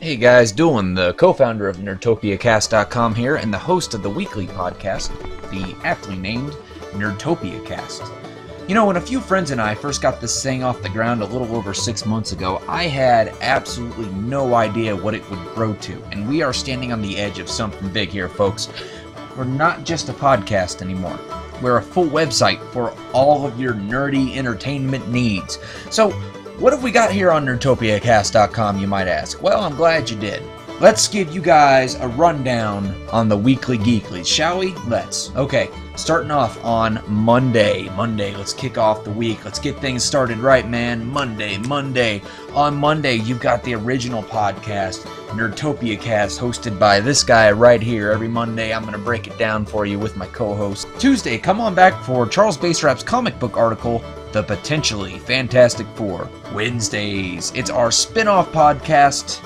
Hey guys, Doolin, the co-founder of NerdtopiaCast.com here, and the host of the weekly podcast, the aptly named NerdtopiaCast. You know, when a few friends and I first got this thing off the ground a little over 6 months ago, I had absolutely no idea what it would grow to, and we are standing on the edge of something big here, folks. We're not just a podcast anymore. We're a full website for all of your nerdy entertainment needs. So, what have we got here on NerdtopiaCast.com, you might ask? Well, I'm glad you did. Let's give you guys a rundown on the weekly geeklies, shall we? Let's. Okay, starting off on Monday. Let's kick off the week. Let's get things started right, man. Monday. On Monday, you've got the original podcast, NerdtopiaCast, hosted by this guy right here. Every Monday, I'm going to break it down for you with my co-host. Tuesday, come on back for Charles Baserap's comic book article, The Potentially Fantastic Four. Wednesdays, it's our spin-off podcast,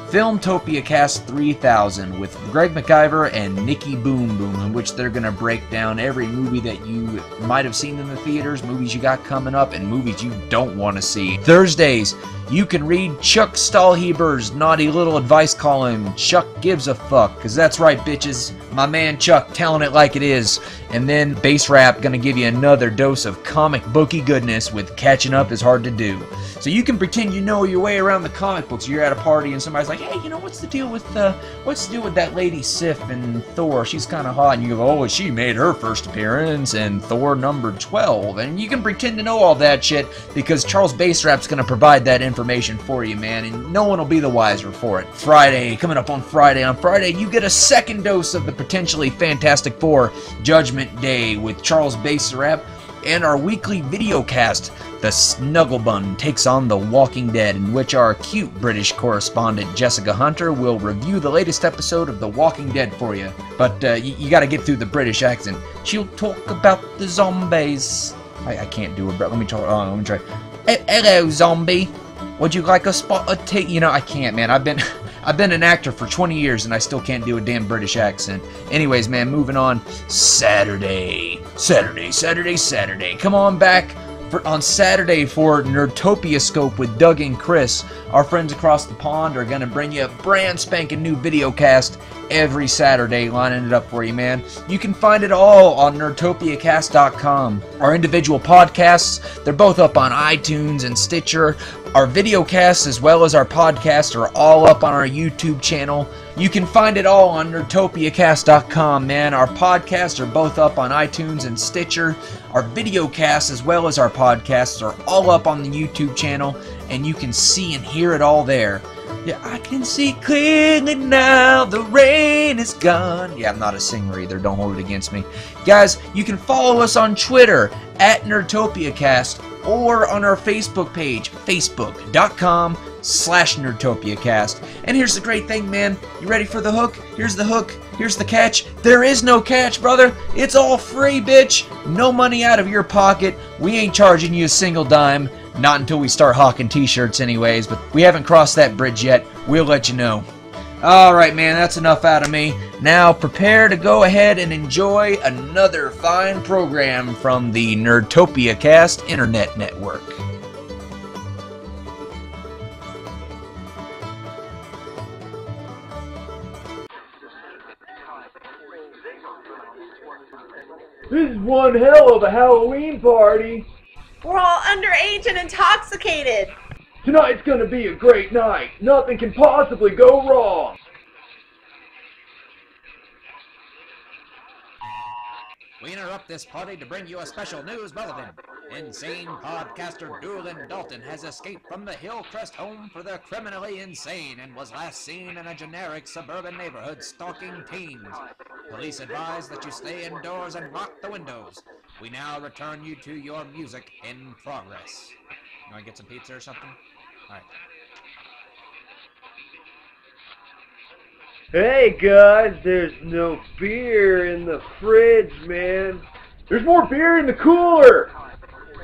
FilmtopiaCast 3000, with Greg McIver and Nikki Boom Boom, in which they're going to break down every movie that you might have seen in the theaters, movies you got coming up, and movies you don't want to see. Thursdays, you can read Chuck Stahlheber's naughty little advice column, Chuck Gives a Fuck, because that's right, bitches, my man Chuck telling it like it is. And then Bass Rap gonna give you another dose of comic booky goodness with Catching Up Is Hard to Do. So you can pretend you know your way around the comic books. You're at a party and somebody's like, hey, you know, what's the deal with that lady Sif and Thor? She's kind of hot. And you go, oh, she made her first appearance in Thor number 12. And you can pretend to know all that shit because Charles Bass Rap's gonna provide that information for you, man, and no one will be the wiser for it. Friday, coming up on Friday. On Friday, you get a second dose of the Potentially Fantastic Four, Judgment Day, with Charles Bass Rap, and our weekly video cast, The Snugglebun Takes on The Walking Dead, in which our cute British correspondent Jessica Hunter will review the latest episode of The Walking Dead for you. But you gotta get through the British accent. She'll talk about the zombies. I can't do it, but let me try. Hello, zombie. Would you like a spot of tea? You know, I can't, man. I've been an actor for 20 years and I still can't do a damn British accent. Anyways, man, moving on. Saturday. Come on back on Saturday for Nerdtopia Scope with Doug and Chris. Our friends across the pond are going to bring you a brand spanking new video cast every Saturday, lining it up for you, man. You can find it all on NerdtopiaCast.com. Our individual podcasts, they're both up on iTunes and Stitcher. Our video casts as well as our podcasts are all up on our YouTube channel. You can find it all on NerdtopiaCast.com, man. Our podcasts are both up on iTunes and Stitcher. Our video casts as well as our podcasts are all up on the YouTube channel, and you can see and hear it all there. Yeah, I can see clearly now, the rain is gone. Yeah, I'm not a singer either, don't hold it against me. Guys, you can follow us on Twitter, @NerdtopiaCast, or on our Facebook page, facebook.com/NerdtopiaCast. And here's the great thing, man. You ready for the hook? Here's the hook. Here's the catch. There is no catch, brother. It's all free, bitch. No money out of your pocket. We ain't charging you a single dime. Not until we start hawking t-shirts anyways, but we haven't crossed that bridge yet. We'll let you know. Alright, man, that's enough out of me. Now prepare to go ahead and enjoy another fine program from the NerdtopiaCast Internet Network. This is one hell of a Halloween party. We're all underage and intoxicated. Tonight's gonna be a great night. Nothing can possibly go wrong. We interrupt this party to bring you a special news bulletin. Insane podcaster Doolin Dalton has escaped from the Hillcrest home for the criminally insane and was last seen in a generic suburban neighborhood stalking teens. Police advise that you stay indoors and lock the windows. We now return you to your music in progress. You want to get some pizza or something? All right. Hey guys, there's no beer in the fridge, man. There's more beer in the cooler.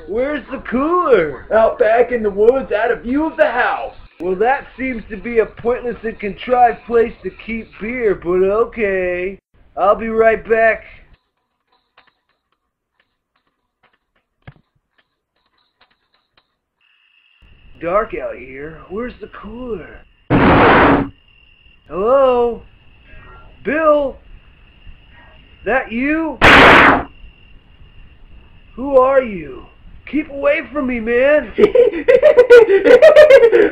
Where's the cooler? Out back in the woods, out of view of the house. Well, that seems to be a pointless and contrived place to keep beer, but okay. I'll be right back. Dark out here. Where's the cooler? Hello? Bill? That you? Who are you? Keep away from me, man!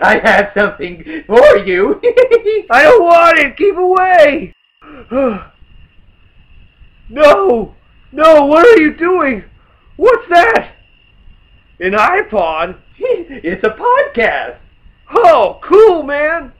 I have something for you. I don't want it! Keep away! No! No, what are you doing? What's that? An iPod? It's a podcast. Oh, cool, man!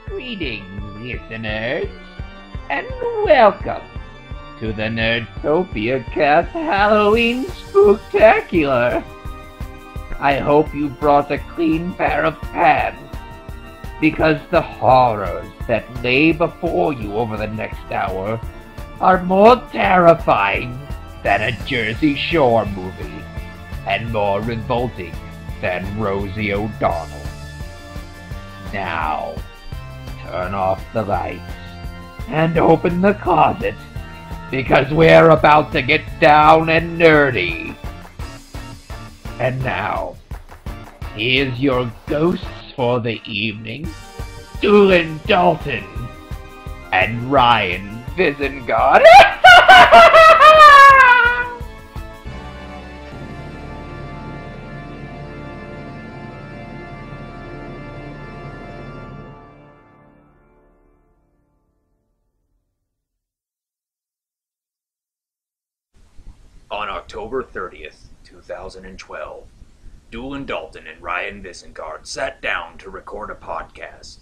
Greetings, listeners, and welcome to the NerdtopiaCast Halloween Spooktacular. I hope you brought a clean pair of pants, because the horrors that lay before you over the next hour are more terrifying than a Jersey Shore movie, and more revolting than Rosie O'Donnell. Now, turn off the lights and open the closet, because we're about to get down and nerdy. And now, here's your ghosts for the evening, Doolin Dalton and Ryan Visengard. On October 30th, 2012, Doolin Dalton and Ryan Visengard sat down to record a podcast.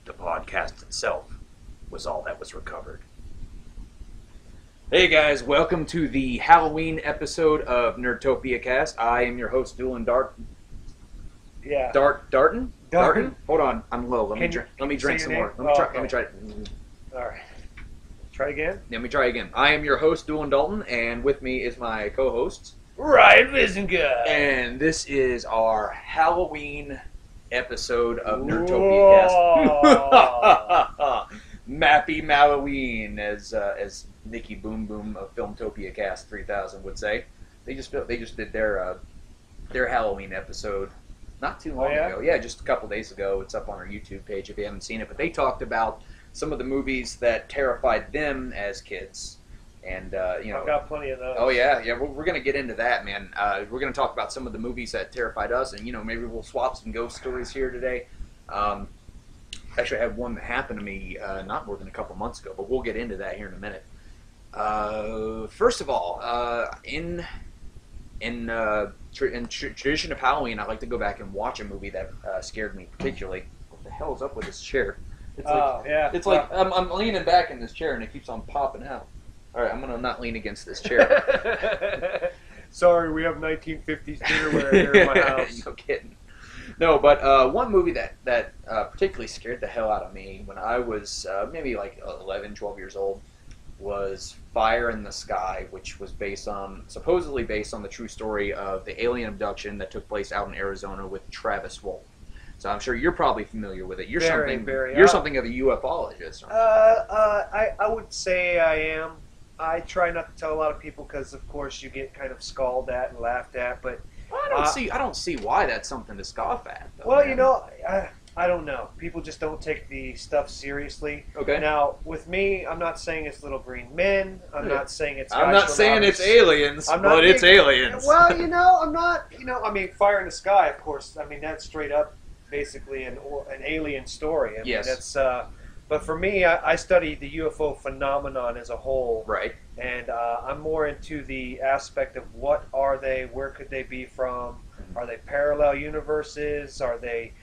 The podcast itself was all that was recovered. Hey guys, welcome to the Halloween episode of NerdtopiaCast. I am your host, Doolin Dalton. Yeah. Darton? Darton? Hold on, I'm low. Let me drink some more. Let me try. Alright. Try again? Let me try again. I am your host, Doolin Dalton, and with me is my co-host, Ryan Visengard! and this is our Halloween episode of NerdtopiaCast. Mappy Malloween, as Nikki Boom Boom of FilmtopiaCast 3000 would say. They just did their Halloween episode not too long ago. Yeah, just a couple days ago. It's up on our YouTube page if you haven't seen it. But they talked about some of the movies that terrified them as kids, and I've got plenty of those. Oh yeah, we're gonna get into that, man. We're gonna talk about some of the movies that terrified us, and maybe we'll swap some ghost stories here today. Actually, I had one that happened to me not more than a couple months ago, but we'll get into that here in a minute. First of all, in tradition of Halloween, I like to go back and watch a movie that scared me particularly. What the hell is up with this chair? It's like I'm leaning back in this chair and it keeps on popping out. All right, I'm gonna not lean against this chair. Sorry, we have 1950s dinnerware here in my house. No kidding. No, but one movie that particularly scared the hell out of me when I was maybe like 11, 12 years old was Fire in the Sky, which was supposedly based on the true story of the alien abduction that took place out in Arizona with Travis Wolf. So I'm sure you're probably familiar with it. You're something of a ufologist. I would say I am. I try not to tell a lot of people because, of course, you get kind of scowled at and laughed at. But I don't see why that's something to scoff at. Though, well, man. I don't know. People just don't take the stuff seriously. Okay. Now, with me, I'm not saying it's little green men. I'm not saying it's. I'm not saying it's aliens, but it's aliens. Well, I'm not. I mean, Fire in the Sky, of course. I mean, that's straight up, basically an alien story. I mean, that's. But for me, I study the UFO phenomenon as a whole. Right. And I'm more into the aspect of what are they, where could they be from, are they parallel universes, are they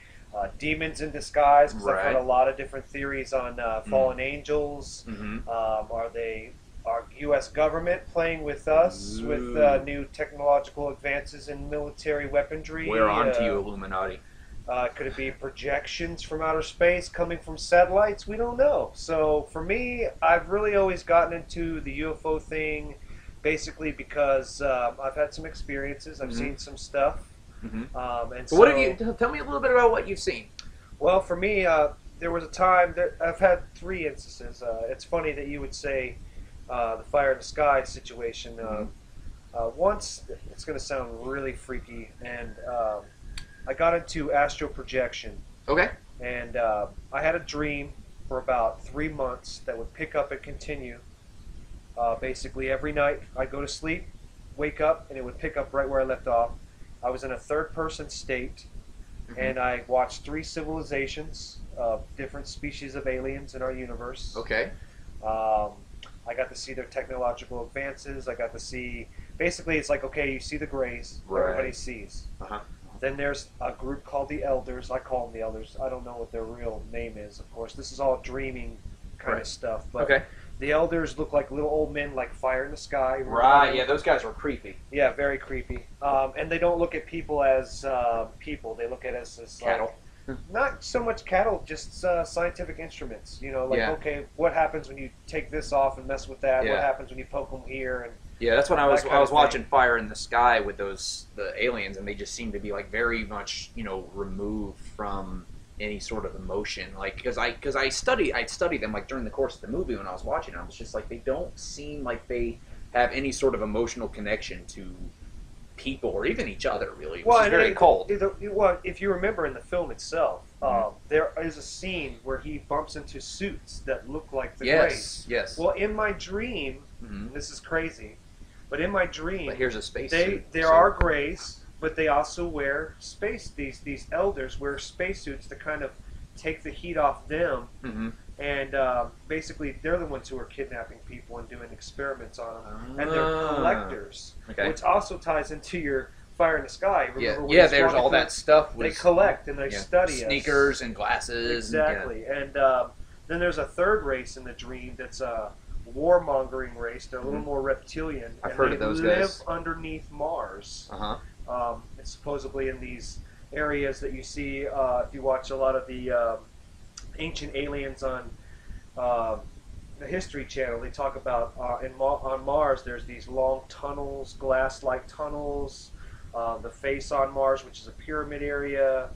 demons in disguise, because I've heard a lot of different theories on fallen angels, are our U.S. government playing with us with new technological advances in military weaponry. We're on to you, Illuminati. Could it be projections from outer space coming from satellites? We don't know. So for me, I've really always gotten into the UFO thing basically because I've had some experiences. I've seen some stuff. And so what have you? Tell me a little bit about what you've seen. Well, for me, there was a time that I've had 3 instances. It's funny that you would say the fire in the sky situation. Once, it's going to sound really freaky, and I got into astral projection. Okay. And I had a dream for about 3 months that would pick up and continue. Basically, every night I'd go to sleep, wake up, and it would pick up right where I left off. I was in a third-person state, and I watched 3 civilizations of different species of aliens in our universe. Okay. I got to see their technological advances. I got to see, basically, it's like, okay, you see the grays, everybody sees. Then there's a group called the Elders. I call them the Elders. I don't know what their real name is, of course. This is all dreaming kind of stuff. But the Elders look like little old men, like fire in the sky. Right, yeah, those guys were creepy. Yeah, very creepy. And they don't look at people as people. They look at us as cattle. Not so much cattle, just scientific instruments. You know, like, okay, what happens when you take this off and mess with that? What happens when you poke them here? And yeah, that's when I was watching Fire in the Sky with the aliens, and they just seemed to be like very much, you know, removed from any sort of emotion. Like, because I'd study them like during the course of the movie when I was watching them. I was just like, they don't seem like they have any sort of emotional connection to people or even each other, really. Which is very cold. Well, if you remember in the film itself, there is a scene where he bumps into suits that look like the Greys. Yes. Well, in my dream, this is crazy, but in my dream, but here's a space suit. There are Greys, but they also wear these Elders wear spacesuits to kind of take the heat off them. And basically, they're the ones who are kidnapping people and doing experiments on them. And they're collectors, which also ties into your Fire in the Sky. Remember there's all that stuff. They collect and they study sneakers and glasses. Exactly. And then there's a third race in the dream that's a warmongering race. They're a little more reptilian. I've heard of those guys. They live underneath Mars. It's supposedly in these areas that you see if you watch a lot of the Ancient Aliens on the History Channel. They talk about on Mars there's these long tunnels, glass-like tunnels, the face on Mars, which is a pyramid area.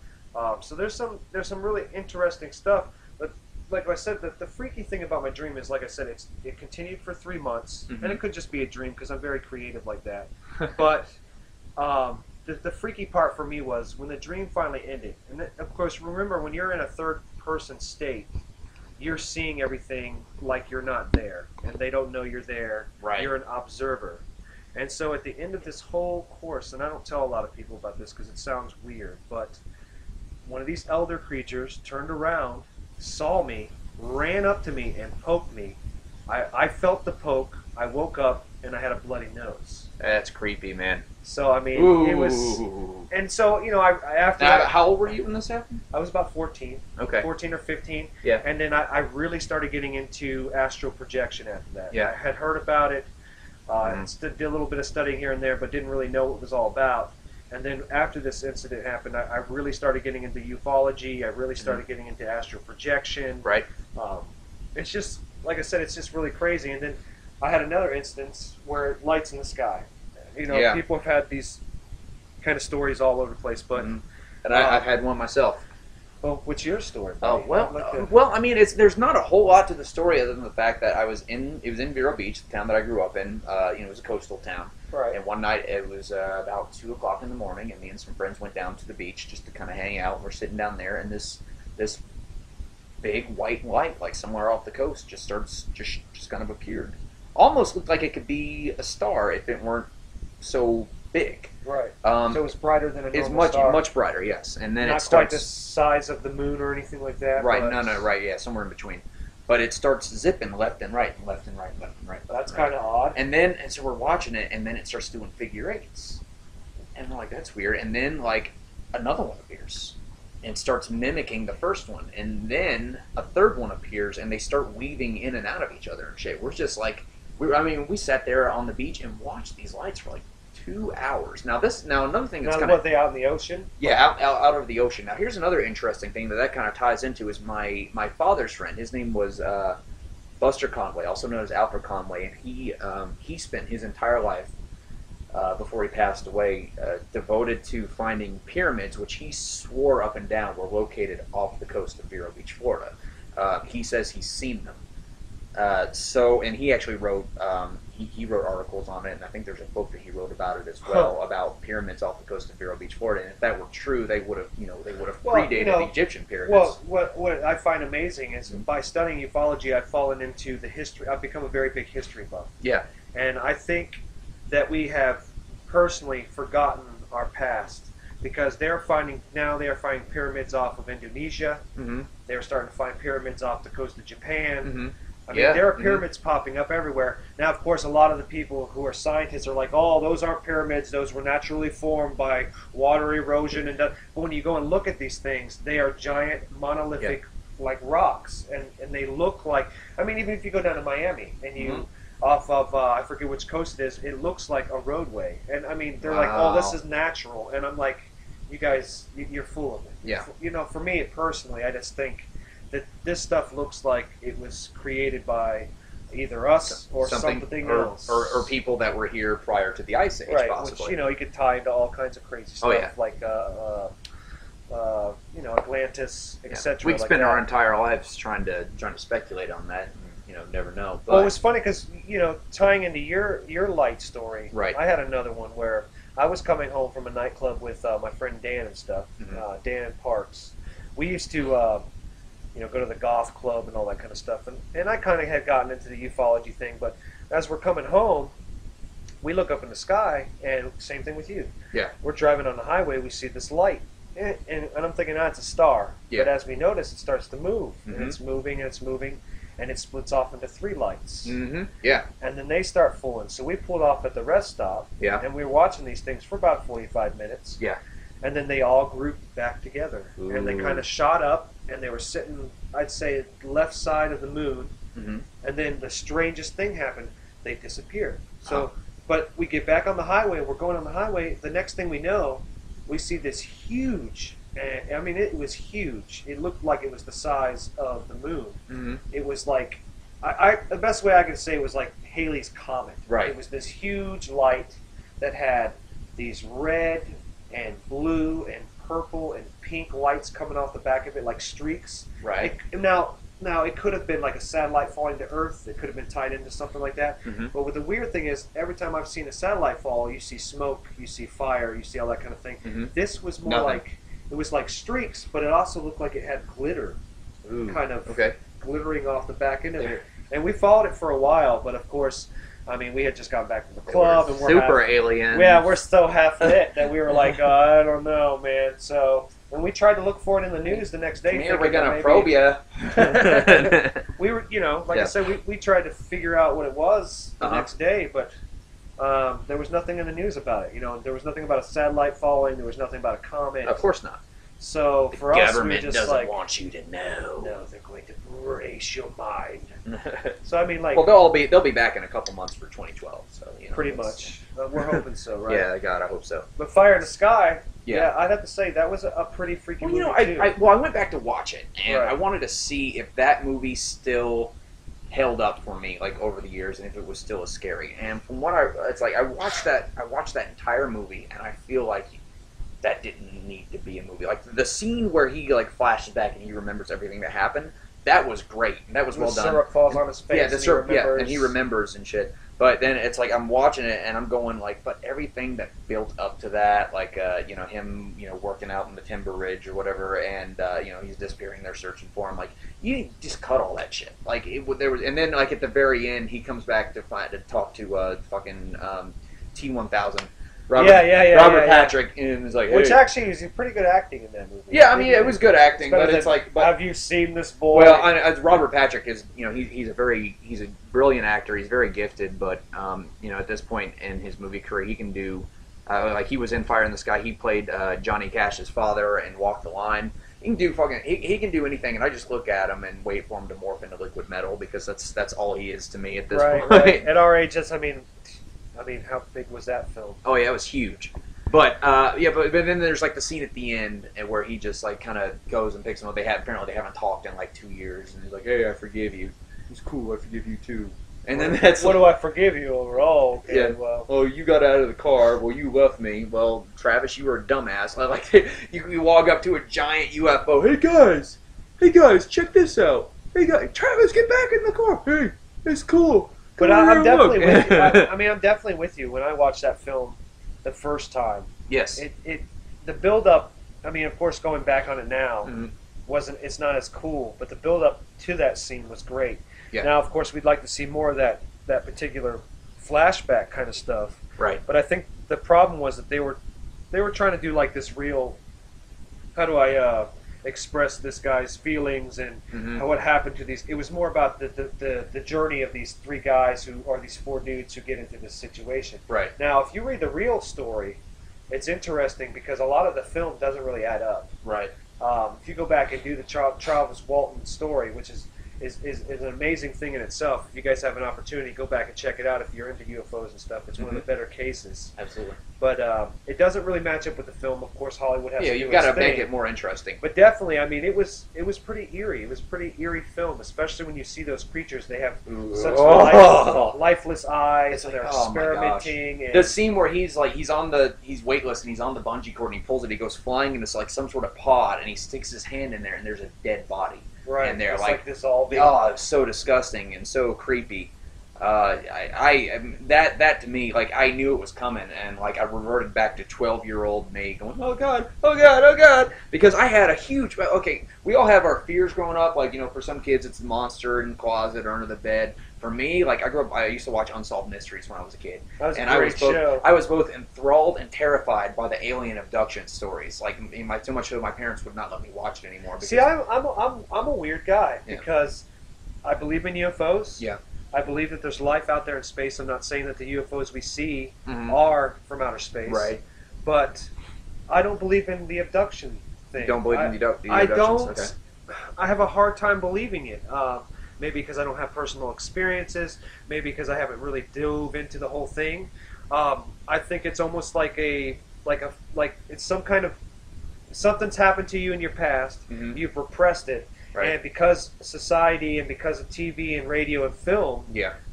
So there's some really interesting stuff. But like I said, the freaky thing about my dream is, like I said, it continued for 3 months, and it could just be a dream because I'm very creative like that. But the freaky part for me was when the dream finally ended. And then, of course, remember, when you're in a third-person state, you're seeing everything like you're not there, and they don't know you're there. Right. You're an observer. And so at the end of this whole course, and I don't tell a lot of people about this because it sounds weird, but one of these elder creatures turned around, saw me, ran up to me, and poked me. I felt the poke. I woke up, and I had a bloody nose. That's creepy, man. So, I mean, it was... And so, you know, after that... How old were you when this happened? I was about 14. Okay. 14 or 15. Yeah. And then I really started getting into astral projection after that. Yeah. I had heard about it. Did a little bit of studying here and there, but didn't really know what it was all about. And then after this incident happened, I really started getting into ufology. I really started getting into astral projection. Right. It's just, like I said, it's just really crazy. And then I had another instance where lights in the sky. You know, people have had these kind of stories all over the place, but and I've had one myself. Well, what's your story? Oh well, I mean, there's not a whole lot to the story other than the fact that it was in Vero Beach, the town that I grew up in. It was a coastal town. Right. And one night it was about 2 o'clock in the morning, and me and some friends went down to the beach just to kind of hang out. We're sitting down there, and this big white light, like somewhere off the coast, just kind of appeared. Almost looked like it could be a star if it weren't so big. Right. So it was brighter than a normal star. It's much brighter, yes. And then not it starts quite the size of the moon or anything like that. Right. No. Right. Yeah. Somewhere in between. But it starts zipping left and right, left and right, left and right. That's kind of odd. And so we're watching it, and then it starts doing figure eights, and we're like, that's weird. And then like another one appears, and starts mimicking the first one, and then a third one appears, and they start weaving in and out of each other and shit. We're just like, we sat there on the beach and watched these lights for like 2 hours. Now another thing that's Now, kind what, of they out in the ocean? yeah, out over the ocean. Now here's another interesting thing that kind of ties into is my father's friend. His name was Buster Conway, also known as Alfred Conway, and he spent his entire life before he passed away devoted to finding pyramids, which he swore up and down were located off the coast of Vero Beach, Florida. He says he's seen them. And he actually wrote he wrote articles on it, and I think there's a book that he wrote about it as well, about pyramids off the coast of Vero Beach, Florida. And if that were true, they would have predated the Egyptian pyramids. Well, what I find amazing is by studying ufology, I've fallen into the history. I've become a very big history buff. Yeah. And I think that we have personally forgotten our past, because they are finding pyramids off of Indonesia. Mm-hmm. They're starting to find pyramids off the coast of Japan. Mm-hmm. I mean, there are pyramids popping up everywhere. Now, of course, a lot of the people who are scientists are like, oh, those aren't pyramids. Those were naturally formed by water erosion. But when you go and look at these things, they are giant monolithic like rocks. And they look like, I mean, even if you go down to Miami and you, off of, I forget which coast it is, it looks like a roadway. And, I mean, they're like, oh, this is natural. And I'm like, you guys, you're full of it. Yeah. You know, for me personally, I just think that this stuff looks like it was created by either us or something else. Or people that were here prior to the Ice Age, right, possibly. Which, you know, you could tie into all kinds of crazy stuff, like, you know, Atlantis, etc. We spend our entire lives trying to speculate on that, and, you know, never know. But well, it was funny because, you know, tying into your light story, right. I had another one where I was coming home from a nightclub with my friend Dan and stuff, Dan Parks. We used to... you know, go to the golf club and all that kind of stuff. And I kind of had gotten into the ufology thing, but as we're coming home, we look up in the sky, and same thing with you. Yeah. We're driving on the highway, we see this light, and I'm thinking, it's a star. Yeah. But as we notice, it starts to move, Mm-hmm. and it's moving, and it's moving, and it splits off into 3 lights. Mm-hmm. Yeah. And then they start fooling. So we pulled off at the rest stop, and we were watching these things for about 45 minutes. Yeah. And then they all grouped back together, and they kind of shot up, and they were sitting, I'd say, left side of the moon. Mm-hmm. And then the strangest thing happened. They disappeared. So, but we get back on the highway. We're going on the highway. The next thing we know, we see this huge. I mean, it was huge. It looked like it was the size of the moon. Mm-hmm. It was like, the best way I could say it was like Halley's Comet. Right. It was this huge light that had these red and blue and purple and pink lights coming off the back of it like streaks. Right. Now it could have been like a satellite falling to Earth. It could have been tied into something like that. Mm-hmm. But the weird thing is, every time I've seen a satellite fall, you see smoke, you see fire, you see all that kind of thing. Mm-hmm. This was more like, it was like streaks, but it also looked like it had glitter. Kind of glittering off the back end of it. And we followed it for a while, but of course, I mean, we had just gotten back from the club, and we're alien. Yeah, we're so half lit that we were like, I don't know, man. So when we tried to look for it in the news the next day, we're gonna probe you. We were, you know, like I said, we tried to figure out what it was the next day, but there was nothing in the news about it. You know, there was nothing about a satellite falling. There was nothing about a comet. Of course not. So the for us, government we just doesn't want you to know. No, they're going to brace your mind. So I mean, like, well, they'll be back in a couple months for 2012. So you know, pretty much, we're hoping so, right? Yeah, God, I hope so. But Fire in the Sky, yeah, I'd have to say that was a pretty freaking movie too. I went back to watch it, and I wanted to see if that movie still held up for me, like, over the years, and if it was still as scary. And from what I watched that entire movie, and I feel like that didn't need to be a movie. Like, the scene where he, like, flashes back and he remembers everything that happened, that was great. That was well done. Syrup falls on his face. Yeah, the syrup, and he remembers and shit. But then it's like, I'm watching it and I'm going like, but everything that built up to that, like, you know, him, you know, working out in the Timber Ridge or whatever, and, you know, he's disappearing, they're searching for him. Like, you just cut all that shit. Like, there was, and then, like, at the very end, he comes back to talk to, fucking, T-1000. Robert Patrick, and is like, hey. Which actually is pretty good acting in that movie. Yeah, I mean, it was good acting, but it's like, have you seen this boy? Well, as Robert Patrick is, you know, he's a brilliant actor. He's very gifted, but you know, at this point in his movie career, he can do, like, he was in Fire in the Sky. He played Johnny Cash's father and Walk the Line. He can do he can do anything, and I just look at him and wait for him to morph into liquid metal because that's all he is to me at this point. Right. At our age, I mean, how big was that film? Oh yeah, it was huge. But but then there's like the scene at the end where he just like kind of goes and picks him up. Apparently they haven't talked in like 2 years, and he's like, "Hey, I forgive you." He's cool. I forgive you too. And then that's what do I forgive you over? Oh, okay, yeah. well. Oh, you got out of the car. Well, you left me. Well, Travis, you were a dumbass. Like you walk up to a giant UFO. Hey guys, check this out. Hey guys, Travis, get back in the car. Hey, it's cool. But I'm definitely with you. I'm definitely with you. When I watched that film the first time, yes, the build up. I mean, of course, going back on it now it's not as cool, but the build up to that scene was great. Yeah. Now, of course, we'd like to see more of that particular flashback kind of stuff. Right. But I think the problem was that they were trying to do like this real. How do I express this guy's feelings and what happened to these? It was more about the journey of these 3 guys these 4 dudes who get into this situation. Right. Now, if you read the real story, it's interesting because a lot of the film doesn't really add up. Right. If you go back and do the Travis Walton story, which is an amazing thing in itself. If you guys have an opportunity, go back and check it out if you're into UFOs and stuff. It's one of the better cases. Absolutely. But it doesn't really match up with the film. Of course, Hollywood has to do its thing. Yeah, you've got to make it more interesting. But definitely, I mean, it was pretty eerie. It was a pretty eerie film, especially when you see those creatures. They have such lifeless eyes, and they're experimenting. And the scene where he's weightless and he's on the bungee cord and he pulls it, he goes flying into like some sort of pod and he sticks his hand in there and there's a dead body. Right, and they're like dissolving. Oh, it's so disgusting and so creepy. That to me, like I knew it was coming, and like I reverted back to 12-year-old me, going, "Oh God, oh God, oh God," because I had a huge. Okay, we all have our fears growing up. Like for some kids, it's the monster in the closet or under the bed. For me, like I used to watch Unsolved Mysteries when I was a kid, I was both enthralled and terrified by the alien abduction stories. Like so much so, my parents would not let me watch it anymore. See, I'm a weird guy because I believe in UFOs. Yeah. I believe that there's life out there in space. I'm not saying that the UFOs we see are from outer space. Right. But I don't believe in the abduction thing. You don't believe in the abductions? I don't. Okay. I have a hard time believing it. Maybe because I don't have personal experiences. Maybe because I haven't really dove into the whole thing. I think it's almost like it's some kind of something's happened to you in your past. You've repressed it. Right. And because society and because of TV and radio and film,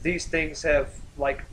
these things have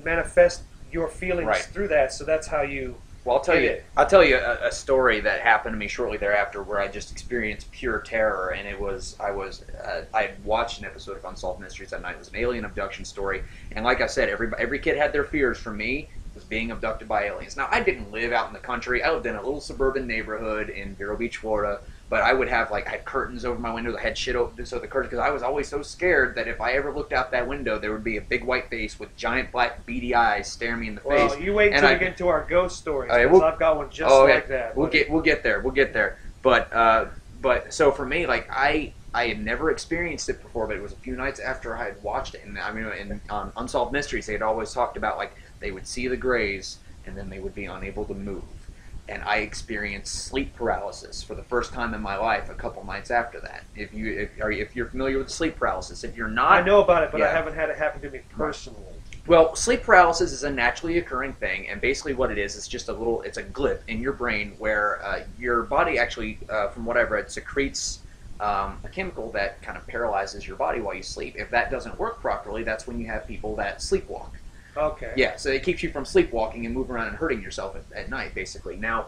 manifest your feelings through that. So that's how you. Well, I'll tell you a story that happened to me shortly thereafter, where I just experienced pure terror, and I had watched an episode of Unsolved Mysteries that night. It was an alien abduction story, and like I said, every kid had their fears. For me, was being abducted by aliens. Now, I didn't live out in the country. I lived in a little suburban neighborhood in Vero Beach, Florida. But I would have, I had curtains over my windows. I had shit open so the curtains, because I was always so scared that if I ever looked out that window, there would be a big white face with giant black beady eyes staring me in the face. Well, you wait until we get to our ghost stories, because I've got one just like that. We'll get there. But so for me, I had never experienced it before, but it was a few nights after I had watched it. And I mean, on Unsolved Mysteries, they had always talked about, they would see the grays, and then they would be unable to move. And I experienced sleep paralysis for the first time in my life a couple nights after that. If you're familiar with sleep paralysis, if you're not, I know about it, but I haven't had it happen to me personally. Well, sleep paralysis is a naturally occurring thing, and basically what it is just it's a glitch in your brain where your body actually, from what I've read, secretes a chemical that kind of paralyzes your body while you sleep. If that doesn't work properly, that's when you have people that sleepwalk. Okay. Yeah, so it keeps you from sleepwalking and moving around and hurting yourself at night, basically. Now,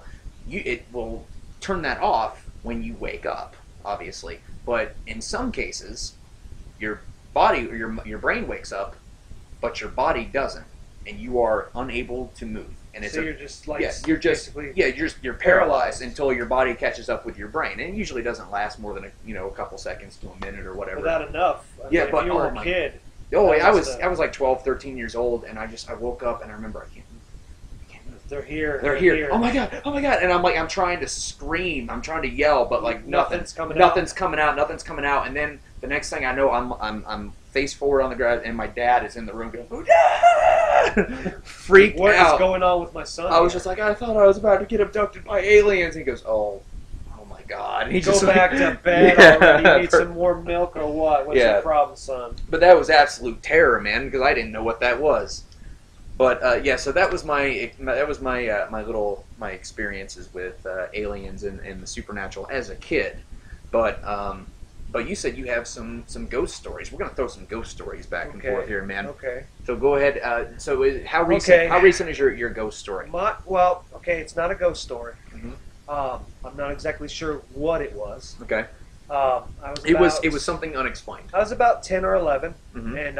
it will turn that off when you wake up, obviously. But in some cases, your body or your brain wakes up, but your body doesn't, and you are unable to move. And so you're just you're paralyzed until your body catches up with your brain, and it usually doesn't last more than a couple seconds to a minute or whatever. Well, not enough. But if you were a kid. Oh, I was like 12, 13 years old, and I woke up and I remember I can't move. They're here. They're here. Oh my god! And I'm trying to scream, I'm trying to yell, but nothing's coming out. And then the next thing I know, I'm face forward on the ground, and my dad is in the room going, freaked out. What is going on with my son? I was just like, I thought I was about to get abducted by aliens. And he goes, oh my God. He Go just back to bed already. Need some more milk or what? What's your problem, son? But that was absolute terror, man, because I didn't know what that was. But yeah, so that was my my experiences with aliens and the supernatural as a kid. But you said you have some ghost stories. We're gonna throw some ghost stories back and forth here, man. Okay. So go ahead. How recent is your ghost story? It's not a ghost story. Mm-hmm. I'm not exactly sure what it was. Okay. It was something unexplained. I was about 10 or 11, Mm-hmm. and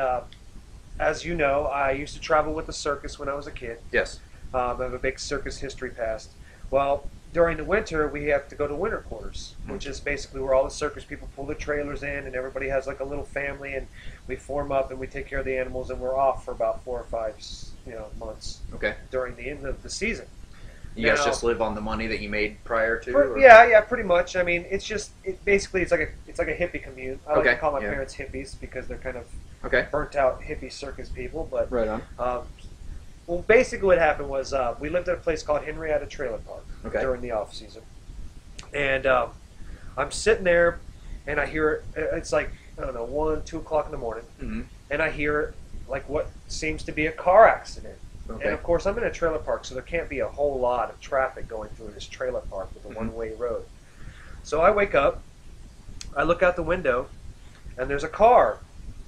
as you know, I used to travel with the circus when I was a kid. Yes. I have a big circus history past. Well, during the winter, we have to go to winter quarters, which is basically where all the circus people pull their trailers in, and everybody has like a little family, and we form up and we take care of the animals, and we're off for about 4 or 5, months. Okay. During the end of the season. You guys just live on the money that you made prior to? Yeah, pretty much. I mean, it's like a hippie commune. I like to call my parents hippies because they're kind of burnt out hippie circus people. But right on. Well, basically what happened was we lived at a place called Henrietta Trailer Park during the off season, and I'm sitting there, and I hear it's like, I don't know, 1, 2 o'clock in the morning, Mm-hmm. and I hear like what seems to be a car accident. Okay. And of course, I'm in a trailer park, so there can't be a whole lot of traffic going through this trailer park with a one-way road. So I wake up, I look out the window, and there's a car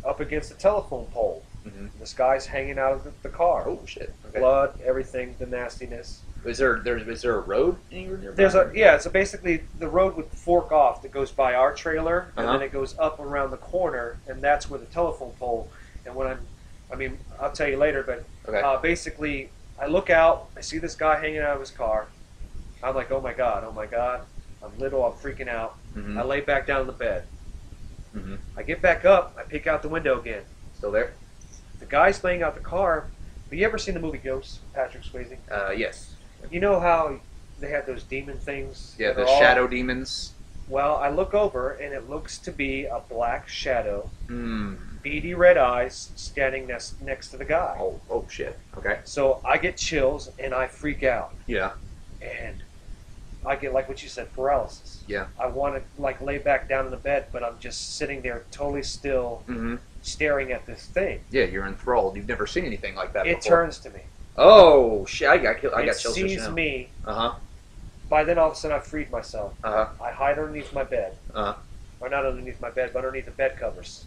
up against the telephone pole. Mm-hmm. This guy's hanging out of the car. Oh shit! Okay. Blood, everything, the nastiness. Is there a road anywhere nearby? So basically the road would fork off that goes by our trailer, and then it goes up around the corner, and that's where the telephone pole. And I'll tell you later, but basically, I look out, I see this guy hanging out of his car. I'm like, oh my god, I'm little, I'm freaking out. Mm-hmm. I lay back down in the bed. Mm-hmm. I get back up, I peek out the window again. Still there? The guy's laying out the car. Have you ever seen the movie Ghosts, Patrick Swayze? Yes. You know how they have those demon things? Yeah, the shadow demons. Well, I look over, and it looks to be a black shadow. Mm. Beady red eyes standing next to the guy. Oh shit. Okay. So I get chills and I freak out. Yeah. And I get, like what you said, paralysis. Yeah. I want to lay back down in the bed, but I'm just sitting there totally still, staring at this thing. Yeah, you're enthralled. You've never seen anything like that before. It turns to me. Oh shit! I got chills. It sees me. By then, all of a sudden, I freed myself. I hide underneath my bed. Or not underneath my bed, but underneath the bed covers.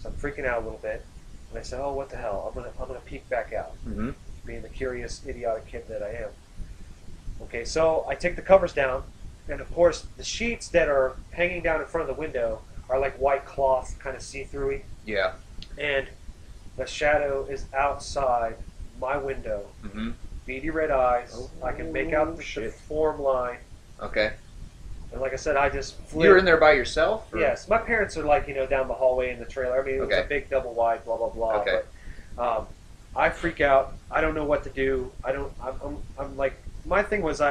So I'm freaking out a little bit, and I say, "Oh, what the hell? I'm gonna peek back out." Being the curious, idiotic kid that I am. Okay, so I take the covers down, and of course, the sheets that are hanging down in front of the window are like white cloth, kind of see-through-y. Yeah. And the shadow is outside my window. Beady red eyes. I can make out the form line. Okay. And like I said, I just flipped. You're in there by yourself? Or? Yes. My parents are down the hallway in the trailer. I mean, it was a big double wide, blah, blah, blah. Okay. But I freak out. I don't know what to do. I'm like, my thing was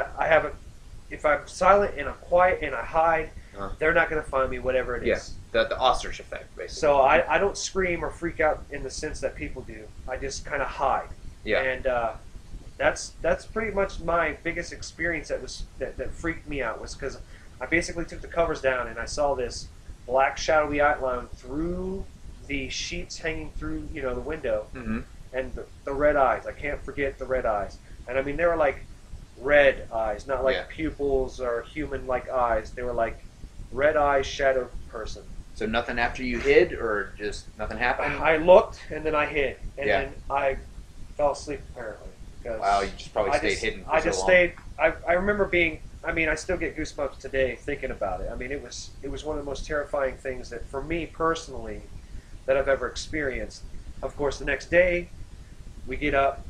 if I'm silent and I'm quiet and I hide, they're not going to find me, whatever it is. The ostrich effect, basically. So I don't scream or freak out in the sense that people do. I just kind of hide. Yeah. And that's pretty much my biggest experience that freaked me out, was because I basically took the covers down and I saw this black shadowy outline through the sheets hanging through the window, and the red eyes. I can't forget the red eyes. And I mean, they were like red eyes, not like pupils or human-like eyes. They were like red eyes, shadow person. So nothing after you hid, or just nothing happened? I looked and then I hid, and then I fell asleep apparently. Wow, you just probably stayed hidden for I just so long. stayed. I remember being. I mean, I still get goosebumps today thinking about it. I mean, it was one of the most terrifying things that, for me personally, that I've ever experienced. Of course, the next day, we get up.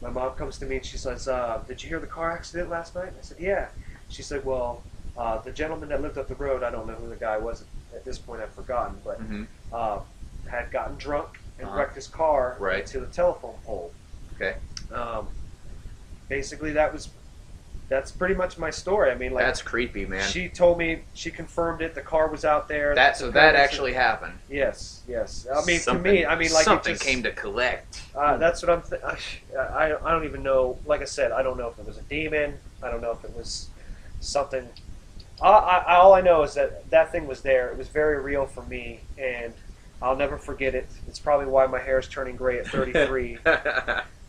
My mom comes to me and she says, "Did you hear the car accident last night?" I said, "Yeah." She said, "Well, the gentleman that lived up the road, I don't know who the guy was at this point. I've forgotten, but had gotten drunk and wrecked his car into the telephone pole." Okay. Basically, that's pretty much my story. I mean, like, that's creepy, man. She told me, she confirmed it. The car was out there. That actually happened. Yes. I mean, to me, like something came to collect. That's what I don't even know. Like I said, I don't know if it was a demon. I don't know if it was something All I know is that thing was there. It was very real for me, and I'll never forget it. It's probably why my hair is turning gray at 33.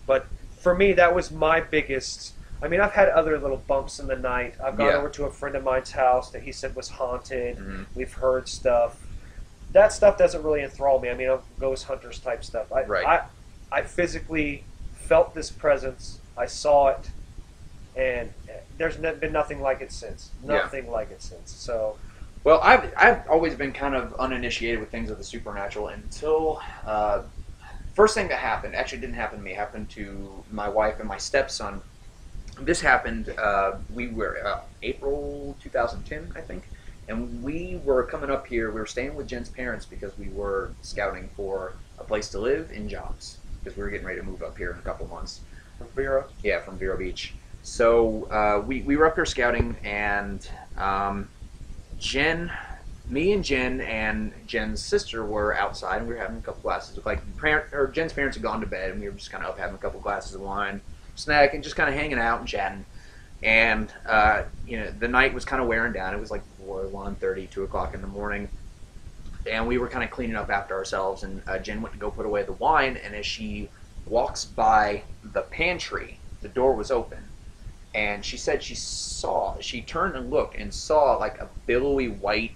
But for me, that was my biggest. I mean, I've had other little bumps in the night. I've gone over to a friend of mine's house that he said was haunted. Mm-hmm. We've heard stuff. That stuff doesn't really enthrall me. I mean, ghost hunters type stuff. I physically felt this presence. I saw it, and there's been nothing like it since. Nothing like it since. So, well, I've always been kind of uninitiated with things of the supernatural until first thing that happened actually didn't happen to me. It happened to my wife and my stepson. This happened. We were April 2010, I think. And we were coming up here, we were staying with Jen's parents because we were scouting for a place to live and jobs. Because we were getting ready to move up here in a couple of months. From Vero? Yeah, from Vero Beach. So we were up here scouting, and me and Jen and Jen's sister were outside, and we were having a couple glasses of, Jen's parents had gone to bed, and we were just kind of up having a couple glasses of wine, snacking, just kind of hanging out and chatting. And the night was kind of wearing down. It was like 1:30, 2 o'clock in the morning, and we were kind of cleaning up after ourselves. And Jen went to go put away the wine, and as she walks by the pantry, the door was open, and she said she turned and looked and saw like a billowy white,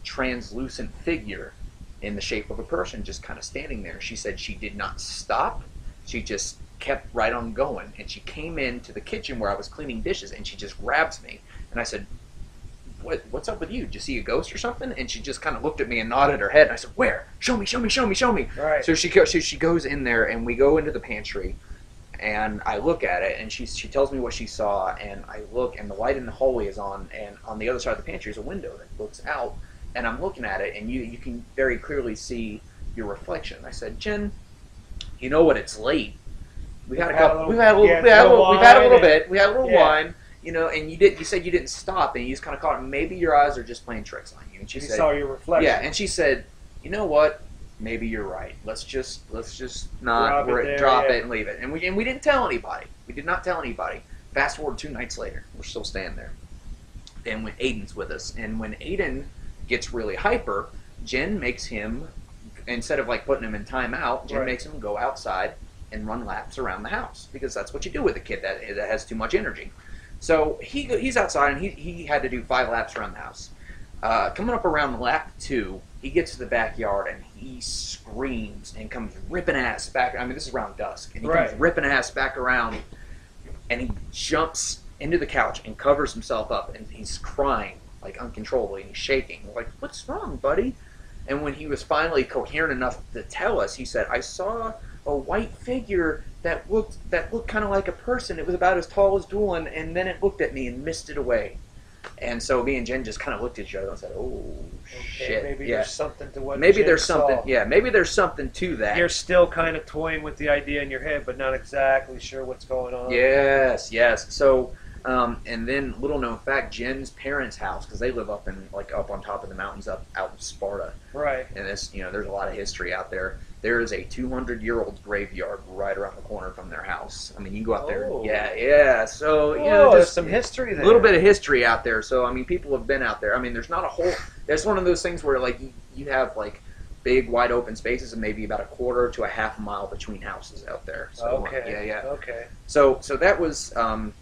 translucent figure in the shape of a person just kind of standing there. She said she did not stop. She just kept right on going, and she came into the kitchen where I was cleaning dishes, and she just grabs me, and I said, what's up with you? Did you see a ghost or something? And she just kind of looked at me and nodded her head, and I said, where? Show me, show me, show me, show me. Right. So she goes in there, and we go into the pantry, and I look at it, and she tells me what she saw, and I look, and the light in the hallway is on, and on the other side of the pantry is a window that looks out, and I'm looking at it, and you can very clearly see your reflection. I said, Jen, you know what, it's late. We've had a little bit. We had a little wine, and you said you didn't stop, and you just kind of caught it. Maybe your eyes are just playing tricks on you. And she said, saw your reflection. Yeah, and she said, you know what? Maybe you're right. Let's just not drop it and leave it. And we didn't tell anybody. We did not tell anybody. Fast forward 2 nights later, we're still staying there. And when Aiden's with us, and when Aiden gets really hyper, Jen makes him, instead of putting him in timeout, Jen makes him go outside and run laps around the house, because that's what you do with a kid that has too much energy. So he's outside, and he had to do 5 laps around the house. Coming up around lap 2, he gets to the backyard, and he screams and comes ripping ass back. I mean, this is around dusk, and he comes ripping ass back around, and he jumps into the couch and covers himself up, and he's crying uncontrollably, and he's shaking. We're like, what's wrong, buddy? And when he was finally coherent enough to tell us, he said, I saw a white figure that looked kind of like a person. It was about as tall as Doolin, and then it looked at me and misted away. And so me and Jen just kind of looked at each other and said, "Oh, shit." Maybe there's something to what. Maybe Jen there's saw. something. Yeah, maybe there's something to that. You're still kind of toying with the idea in your head, but not exactly sure what's going on. Yes. So, and then little known fact, Jen's parents' house, because they live up on top of the mountains out in Sparta. Right. And there's a lot of history out there. There is a 200-year-old graveyard right around the corner from their house. I mean, you can go out there. Yeah. So there's some history there. A little bit of history out there. So I mean, people have been out there. I mean, there's not a whole. There's one of those things where you have big wide open spaces and maybe about a quarter to a half mile between houses out there. So, okay. Yeah. Okay. So that was kind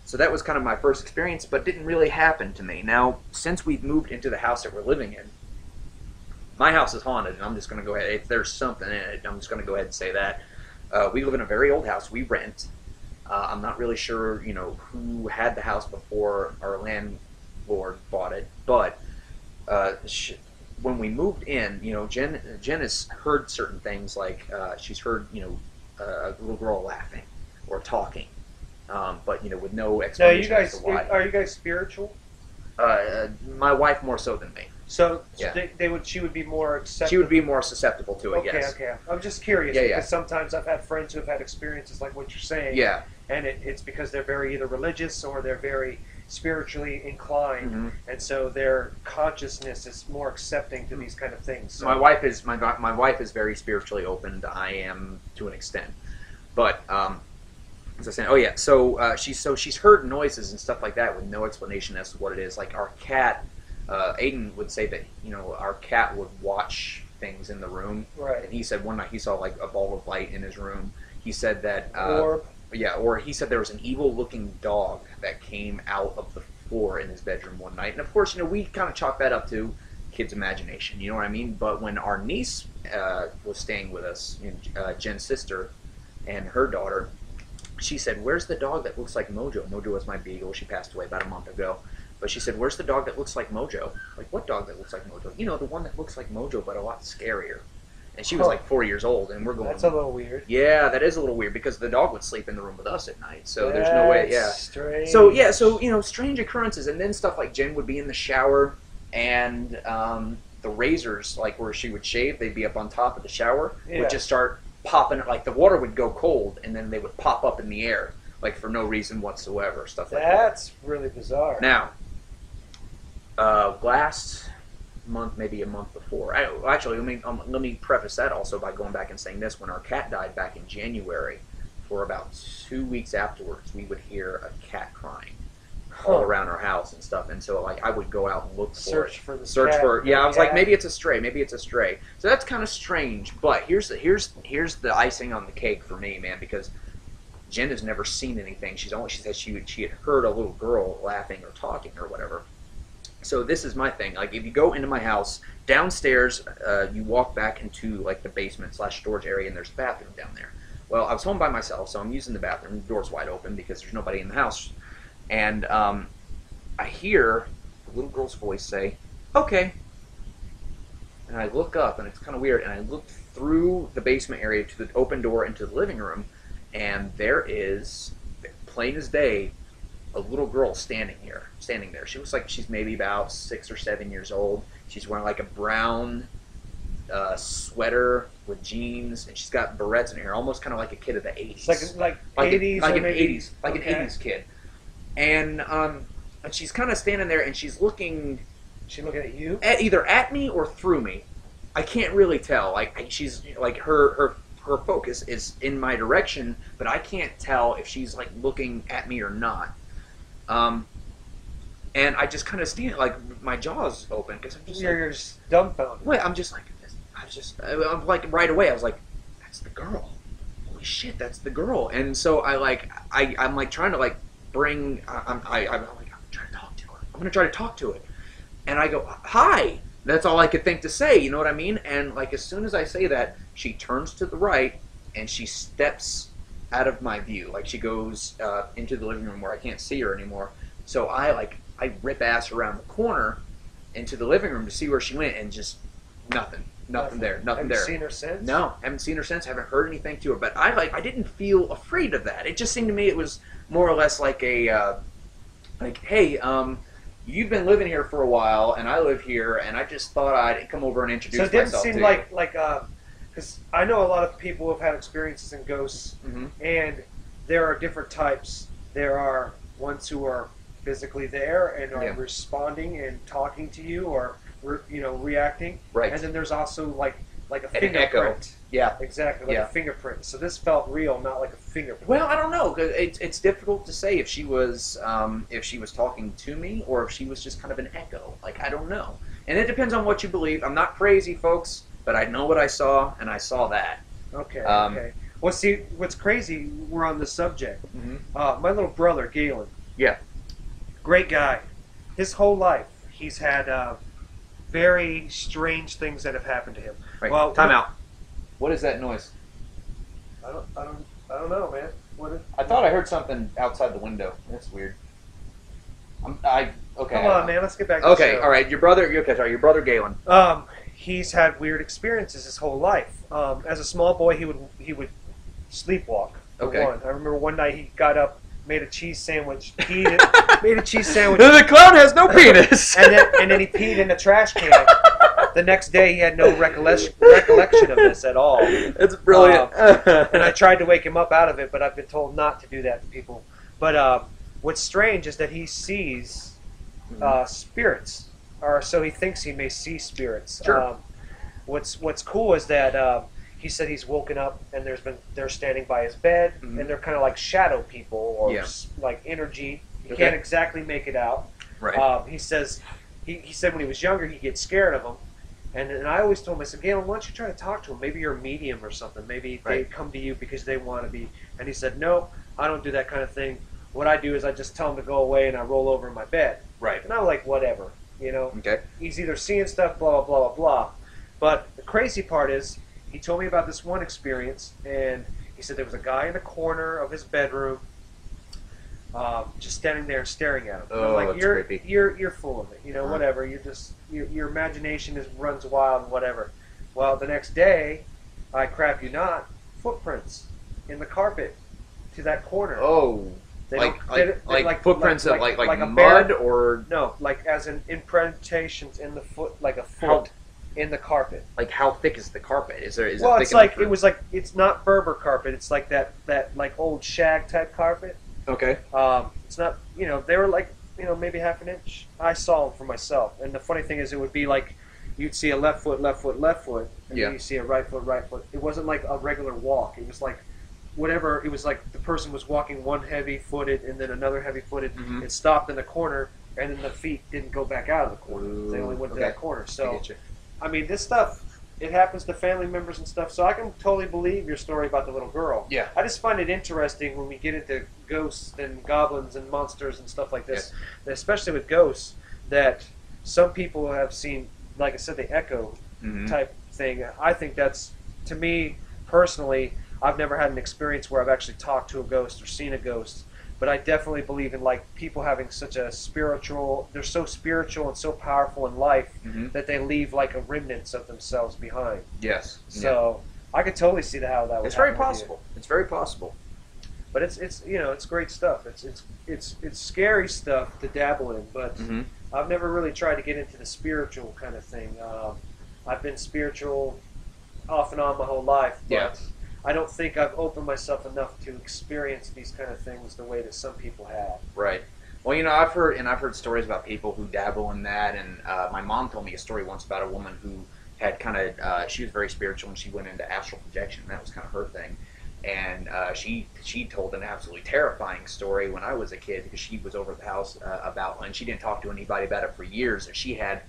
of my first experience, but didn't really happen to me. Now, since we've moved into the house that we're living in, my house is haunted, and I'm just going to go ahead. If there's something in it, I'm just going to go ahead and say that. We live in a very old house. We rent. I'm not really sure, who had the house before our landlord bought it, but when we moved in, Jen has heard certain things, she's heard, a little girl laughing or talking, but with no explanation as to why. Are you guys spiritual? My wife more so than me. So she would be more acceptable. She would be more susceptible to it. Yes. Okay. I'm just curious because sometimes I've had friends who have had experiences like what you're saying. Yeah. And it's because they're very either religious or they're very spiritually inclined, and so their consciousness is more accepting to these kind of things. So. My wife is very spiritually open. I am to an extent, but as I was saying, she's heard noises and stuff like that with no explanation as to what it is. Like our cat Aiden would say that, you know, our cat would watch things in the room. Right. And he said one night he saw like a ball of light in his room. He said that... Orb. Yeah, or he said there was an evil-looking dog that came out of the floor in his bedroom one night. And of course, you know, we kind of chalk that up to kids' imagination, you know what I mean? But when our niece was staying with us, you know, Jen's sister and her daughter, she said, "Where's the dog that looks like Mojo?" Mojo was my beagle. She passed away about a month ago. But she said, "Where's the dog that looks like Mojo?" Like, what dog that looks like Mojo? You know, the one that looks like Mojo, but a lot scarier. And she was like 4 years old, and we're going... That's a little weird. Yeah, that is a little weird, because the dog would sleep in the room with us at night, so there's no way... Yeah. Strange. So, yeah, so, you know, strange occurrences, and then stuff like Jen would be in the shower, and the razors, like where she would shave, they'd be up on top of the shower, would just start popping, like the water would go cold, and then they would pop up in the air, like for no reason whatsoever, stuff like that. That's really bizarre. Now, last month, maybe a month before. Actually, let me preface that also by going back and saying this. When our cat died back in January, for about 2 weeks afterwards, we would hear a cat crying all around our house and stuff. And so, like, I would go out and look for it. Search for Yeah, I was like, maybe it's a stray. Maybe it's a stray. So that's kind of strange. But here's the icing on the cake for me, man, because Jen has never seen anything. She said she had heard a little girl laughing or talking or whatever. So this is my thing. Like, if you go into my house, downstairs, you walk back into, like, the basement / storage area, and there's a bathroom down there. Well, I was home by myself, so I'm using the bathroom. The door's wide open because there's nobody in the house. And I hear a little girl's voice say, "Okay." And I look up, and it's kind of weird, and I look through the basement area to the open door into the living room, and there is, plain as day, a little girl standing there. She looks like she's maybe about 6 or 7 years old. She's wearing like a brown sweater with jeans, and she's got barrettes in her hair, almost kind of like a kid of the 80s. Like 80s, like or an maybe, 80s, like an 80s kid. And she's kind of standing there, and she's looking. She looking at you? Either at me or through me. I can't really tell. Like, she's like her focus is in my direction, but I can't tell if she's like looking at me or not. And I just kind of stand, like, my jaw's open, because I'm just You're just dumbfounded. Wait, I'm like, right away, I was like, that's the girl. Holy shit, that's the girl. And so I'm like trying to, like, bring, I'm like, I'm trying to talk to her. I'm going to try to talk to it. And I go, "Hi." That's all I could think to say, you know what I mean? And, like, as soon as I say that, she turns to the right, and she steps out of my view. Like, she goes into the living room where I can't see her anymore. So I rip ass around the corner into the living room to see where she went, and just nothing there. Have you seen her since? No, haven't seen her since. Haven't heard anything to her. But I didn't feel afraid of that. It just seemed to me it was more or less like a hey, you've been living here for a while, and I live here, and I just thought I'd come over and introduce myself to you. So it didn't seem like because I know a lot of people who have had experiences in ghosts, and there are different types. There are ones who are physically there and are responding and talking to you, or reacting. Right. And then there's also like a fingerprint. Echo. Yeah. Exactly, like a fingerprint. So this felt real, not like a fingerprint. Well, I don't know. It's difficult to say if she was talking to me or if she was just kind of an echo. Like, I don't know. And it depends on what you believe. I'm not crazy, folks, but I know what I saw, and I saw that. Okay. Okay. Well, see, what's crazy? We're on this subject. My little brother, Galen. Yeah. Great guy. His whole life, he's had very strange things that have happened to him. Right. Well, time out. What is that noise? I don't know, man. I thought I heard something outside the window. That's weird. Okay. Come on, man. Let's get back to the show. All right. Your brother Galen. He's had weird experiences his whole life. As a small boy, he would sleepwalk. Okay. One. I remember one night he got up, made a cheese sandwich, made a cheese sandwich. The clown has no penis. and then he peed in a trash can. The next day, he had no recollection of this at all. It's brilliant. And I tried to wake him up out of it, but I've been told not to do that to people. But what's strange is that he sees spirits, or so he thinks he may see spirits. Sure. What's cool is that he said he's woken up and they're standing by his bed, and they're kind of like shadow people or like energy. You can't exactly make it out. Right. He says he said when he was younger he'd get scared of them. And I always told him, I said, Galen, why don't you try to talk to him? Maybe you're a medium or something. Maybe they come to you because they want to be. And he said, no, I don't do that kind of thing. What I do is I just tell him to go away and I roll over in my bed. Right. And I'm like, whatever, you know. Okay. He's either seeing stuff, blah, blah, blah, blah, blah. But the crazy part is he told me about this one experience, and he said there was a guy in the corner of his bedroom just standing there staring at him. Oh, like, that's creepy. You're full of it, you know, whatever. You're just your imagination runs wild and whatever. Well, the next day, I crap you not, footprints in the carpet to that corner. Oh, They like footprints of like a mud bear, or no, like as in indentations in the foot, like a foot in the carpet. like how thick is the carpet? Is it Well, thick it's like enough it's not Berber carpet. It's like that like old shag type carpet. Okay. It's not, you know, they were like, you know, maybe half an inch. I saw them for myself, and the funny thing is, it would be like you'd see a left foot, and then you see a right foot. It wasn't like a regular walk. It was like whatever. It was like the person was walking one heavy-footed and then another heavy-footed, and stopped in the corner, and then the feet didn't go back out of the corner. They only went to that corner. So, I mean, this stuff. It happens to family members and stuff, so I can totally believe your story about the little girl. Yeah. I just find it interesting when we get into ghosts and goblins and monsters and stuff like this, especially with ghosts, that some people have seen, like I said, the echo type thing. I think that's, to me, personally, I've never had an experience where I've actually talked to a ghost or seen a ghost, but I definitely believe in like people having such a spiritual, they're so spiritual and so powerful in life that they leave like a remnants of themselves behind. Yes. So I could totally see how that would. It's very possible. It's very possible. But it's you know, it's great stuff. It's scary stuff to dabble in, but I've never really tried to get into the spiritual kind of thing. I've been spiritual off and on my whole life, but I don't think I've opened myself enough to experience these kind of things the way that some people have. Right. Well, you know, I've heard stories about people who dabble in that, and my mom told me a story once about a woman who had kind of she was very spiritual, and she went into astral projection, and that was kind of her thing. And she told an absolutely terrifying story when I was a kid, because she was over at the house and she didn't talk to anybody about it for years, that she had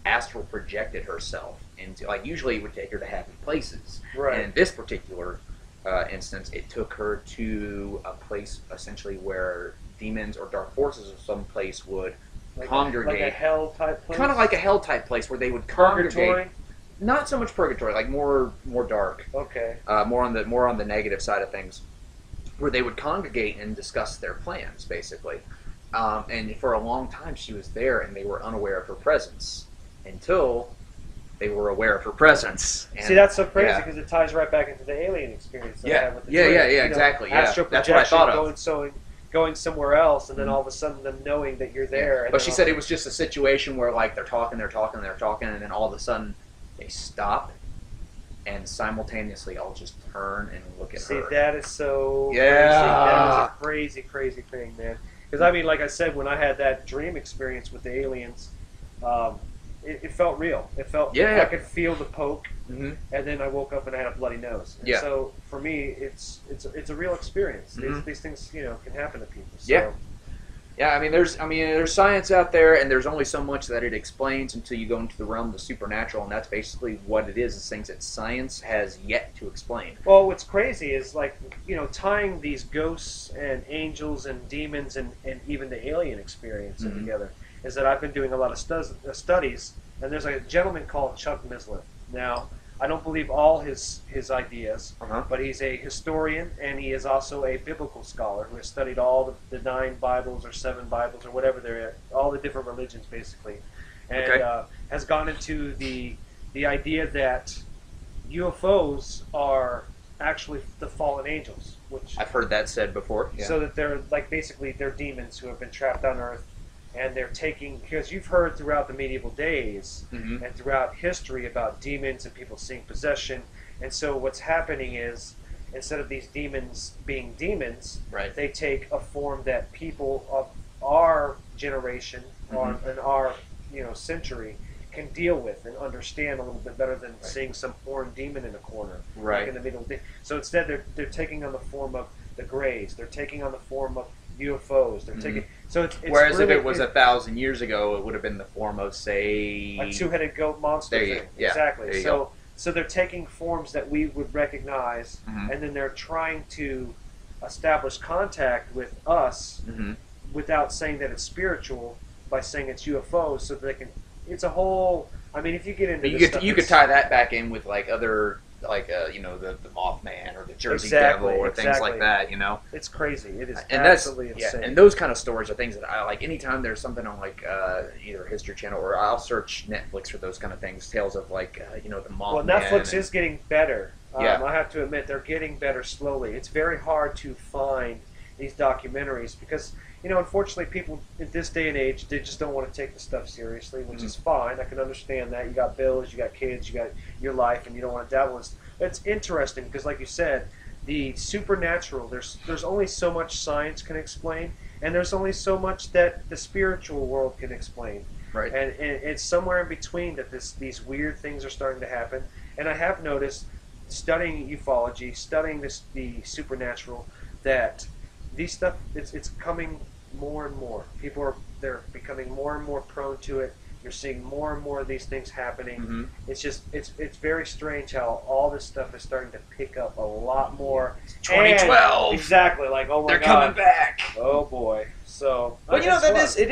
astral projected herself into, like, usually it would take her to happy places. Right. And in this particular instance, it took her to a place essentially where demons or dark forces of some place would congregate. Like a hell type place? Kind of like a hell type place where they would congregate. Purgatory? Not so much purgatory, like more dark. Okay. More on the negative side of things, where they would congregate and discuss their plans, basically. And for a long time, she was there, and they were unaware of her presence until they were aware of her presence. And, see, that's so crazy because it ties right back into the alien experience. That I had with the dream. Exactly. Astral projection, that's what I thought of. Going somewhere else, and then all of a sudden them knowing that you're there. And but she said it was just a situation where, like, they're talking, and then all of a sudden they stop, and simultaneously I'll just turn and look at her. See, that is so crazy. That is a crazy, crazy thing, man. Because, I mean, like I said, when I had that dream experience with the aliens, it felt real. It felt I could feel the poke, and then I woke up and I had a bloody nose. And so for me, it's a real experience. These things, you know, can happen to people. So. Yeah. I mean, there's science out there, and there's only so much that it explains until you go into the realm of the supernatural, and that's basically what it is. It's things that science has yet to explain. Well, what's crazy is, like, you know, tying these ghosts and angels and demons and even the alien experience together. Is that I've been doing a lot of studies, and there's a gentleman called Chuck Mislett. Now, I don't believe all his ideas, but he's a historian, and he is also a biblical scholar who has studied all the 9 Bibles or 7 Bibles or whatever they're all the different religions, basically, and has gone into the idea that UFOs are actually the fallen angels, which I've heard that said before. So that they're like basically they're demons who have been trapped on Earth. And they're taking, because you've heard throughout the medieval days and throughout history about demons and people seeing possession. And so what's happening is, instead of these demons being demons, they take a form that people of our generation or in our century can deal with and understand a little bit better than seeing some foreign demon in a corner. Like in the middle. So instead they're taking on the form of the Greys. They're taking on the form of UFOs. They're taking. So it's Whereas really, if it was 1,000 years ago, it would have been the form of, say, a two-headed goat monster There you thing. go. Yeah, Exactly. there you go. So they're taking forms that we would recognize, Mhm. and then they're trying to establish contact with us Mhm. without saying that it's spiritual, by saying it's UFOs, so that they can. It's a whole. I mean, if you get into But this stuff, you could it's- tie that back in with like other, like you know, the Mothman or the Jersey Exactly, Devil or things exactly. like that. You know, It's crazy. It is and that's absolutely yeah. insane. And those kind of stories are things that I like. Anytime there's something on like either History Channel or I'll search Netflix for those kind of things. Tales of like you know the Mothman. Well, Netflix is getting better. Yeah. I have to admit, they're getting better slowly. It's very hard to find these documentaries because, you know, unfortunately, people in this day and age, they just don't want to take the stuff seriously, which is fine. I can understand that. You got bills, you got kids, you got your life, and you don't want to dabble in it. It's interesting because, like you said, the supernatural, there's only so much science can explain, and there's only so much that the spiritual world can explain. Right. And it's somewhere in between that these weird things are starting to happen. And I have noticed, studying ufology, studying the supernatural, that these stuff it's coming more and more. They're becoming more and more prone to it. You're seeing more and more of these things happening. Mhm. It's just it's very strange how all this stuff is starting to pick up a lot more. 2012. And exactly, like, oh my They're god, coming back. oh boy. So, But you know it's fun. it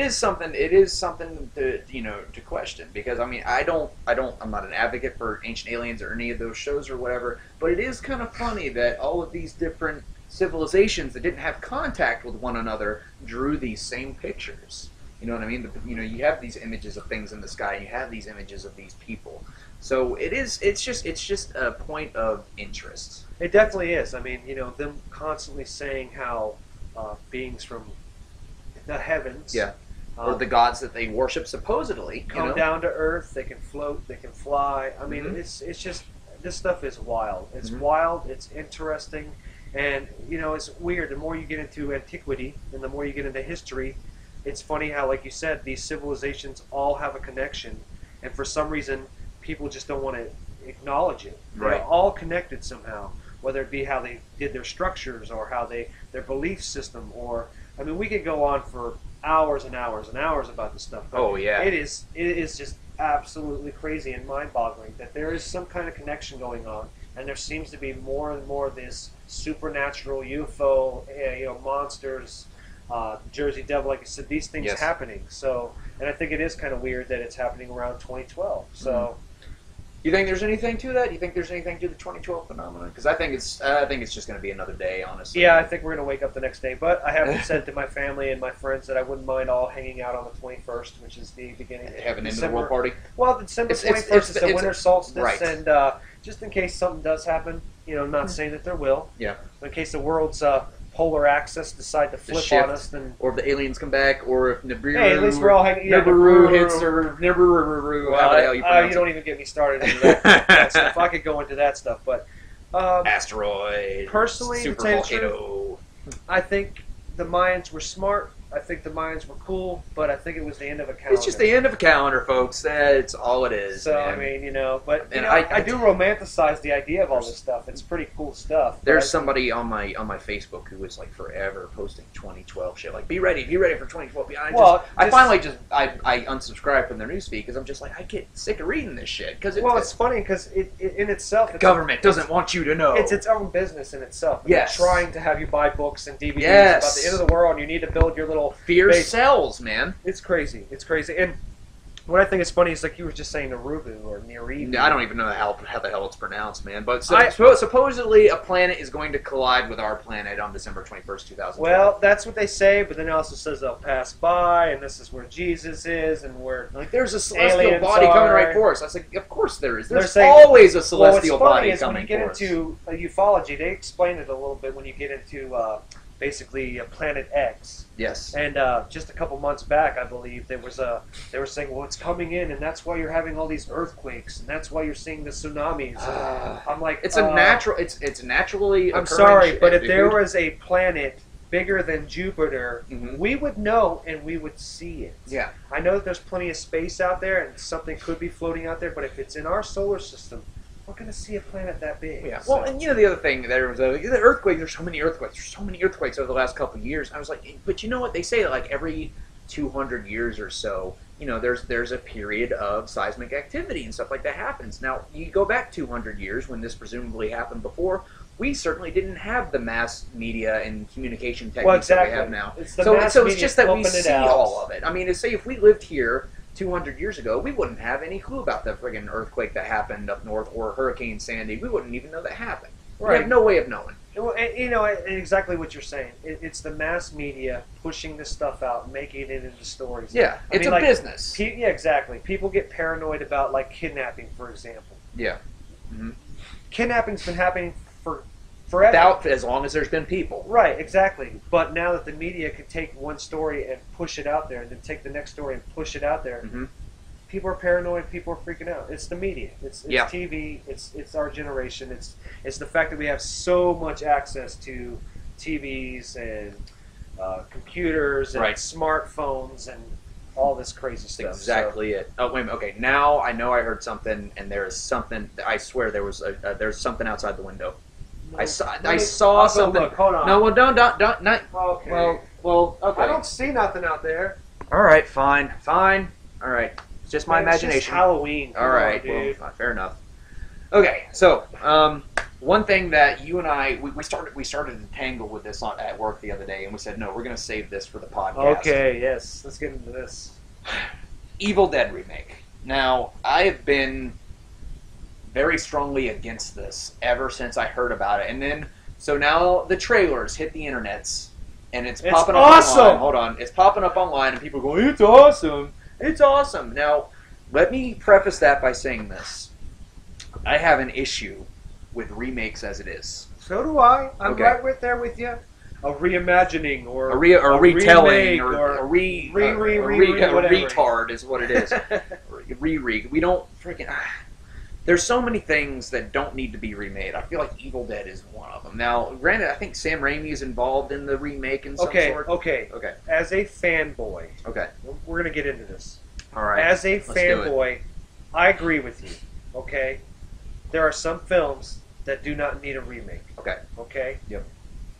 is something to to question, because I mean I'm not an advocate for Ancient Aliens or any of those shows or whatever, but it is kind of funny that all of these different civilizations that didn't have contact with one another drew these same pictures. You know what I mean? You have these images of things in the sky. You have these images of these people. So it's just a point of interest. It definitely is. I mean, you know, them constantly saying how beings from the heavens, Yeah. Or the gods that they worship supposedly come down to Earth. They can float. They can fly. I mean, Mhm. it's just, this stuff is wild. It's Mhm. wild. It's interesting, and you know, it's weird. The more you get into antiquity, and the more you get into history, it's funny how, like you said, these civilizations all have a connection, and for some reason, people just don't want to acknowledge it. Right. They're all connected somehow, whether it be how they did their structures or how their belief system, or I mean, we could go on for hours and hours and hours about this stuff. But Oh, yeah. it is just absolutely crazy and mind-boggling that there is some kind of connection going on, and there seems to be more and more of this supernatural UFO, monsters, Jersey Devil, like I said, these things Yes. happening. So, and I think it is kind of weird that it's happening around 2012. So. You think there's anything to that? You think there's anything to the 2012 phenomenon? Because I think it's just going to be another day, honestly. Yeah, I think we're going to wake up the next day. But I have said to my family and my friends that I wouldn't mind all hanging out on the 21st, which is the beginning. Have an end of the December. world party. Well, December It's- 21st is the it's- winter solstice, right. and just in case something does happen, you know, I'm not saying that there will. Yeah. But in case the world's polar axis decide to flip shift. on us, then Or if the aliens come back, or if Nibiru, hey, at least we're all hanging. Yeah, Nibiru hits, or Nibiru, Well, how the hell you pronounce you don't even get me started into that stuff. I could go into that stuff, but asteroid, personally, to super tell you the truth, volcano. I think the Mayans were smart. I think the Mayans were cool, but I think it was the end of a calendar. It's just the end of a calendar, folks. That's all it is. So, man. I mean, you know, but you And know, I I do romanticize the idea of all this stuff. It's pretty cool stuff. but There's I- somebody on my Facebook who was like forever posting 2012 shit. Like, be ready for 2012. I finally I unsubscribed from their newsfeed because I'm just like, I get sick of reading this shit. Because it's funny because it in itself, the government doesn't want you to know. It's its own business in itself. And Yes. they're trying to have you buy books and DVDs Yes. about the end of the world, and you need to build your little Fear base. sells, man. It's crazy. It's crazy. And what I think is funny is, like you were just saying, Narubu or Neribu. I don't even know how the hell it's pronounced, man. But supposedly a planet is going to collide with our planet on December 21st, 2012. Well, that's what they say, but then it also says they'll pass by, and this is where Jesus is, and where like, there's a celestial aliens body coming are. right for us. I was like, of course there is. They're There's saying- always a celestial what's funny body is when coming you get for us. into ufology, they explain it a little bit when you get into basically Planet X. Yes. And just a couple months back, I believe, they were saying, well, it's coming in, and that's why you're having all these earthquakes, and that's why you're seeing the tsunamis. And I'm like, It's a natural. It's naturally. I'm occurring sorry, shit, but if dude. there was a planet bigger than Jupiter, Mhm. we would know and we would see it. Yeah. I know that there's plenty of space out there, and something could be floating out there, but if it's in our solar system, we're going to see a planet that big. Yeah. So. Well, and the other thing that there was the earthquake. There's so many earthquakes. There's so many earthquakes over the last couple of years. I was like, but you know what they say? That, like every 200 years or so, there's a period of seismic activity and stuff like that happens. Now, you go back 200 years when this presumably happened before. We certainly didn't have the mass media and communication techniques that we have now. So it's just that we see all of it. I mean, say if we lived here 200 years ago, we wouldn't have any clue about the friggin' earthquake that happened up north or Hurricane Sandy. We wouldn't even know that happened. Right. We have no way of knowing. Well, exactly what you're saying. It's the mass media pushing this stuff out, making it into stories. Yeah, it's a business. Yeah, exactly. People get paranoid about, like, kidnapping, for example. Yeah. Mm-hmm. Kidnapping's been happening forever. As long as there's been people. Right, exactly. But now that the media can take one story and push it out there, and then take the next story and push it out there, people are paranoid. People are freaking out. It's the media. It's TV. It's our generation. It's the fact that we have so much access to TVs and computers and smartphones and all this crazy stuff. Exactly it. Oh, wait a minute. Okay, now I know I heard something, and there is something. I swear there's something outside the window. No, I saw something. Look, hold on. No, well, don't. Not. Okay. Well, okay. I don't see nothing out there. All right, fine. All right, it's just my imagination. It's just Halloween. All right, dude. Well, fair enough. Okay, so one thing that you and I we started to tangle with this at work the other day, and we said no, we're going to save this for the podcast. Okay, yes, let's get into this. Evil Dead remake. Now, I have been very strongly against this ever since I heard about it, and then so now the trailers hit the internets, and it's popping up online. Hold on, it's popping up online, and people are going, "It's awesome! It's awesome!" Now, let me preface that by saying this: I have an issue with remakes as it is. So do I. I'm right there with you. A reimagining or a retelling or a whatever. retard is what it is. We don't freaking. There's so many things that don't need to be remade. I feel like Evil Dead is one of them. Now, granted, I think Sam Raimi is involved in the remake in some sort. Okay. As a fanboy, we're gonna get into this. All right. As a fanboy, I agree with you. Okay. There are some films that do not need a remake. Okay. Yep.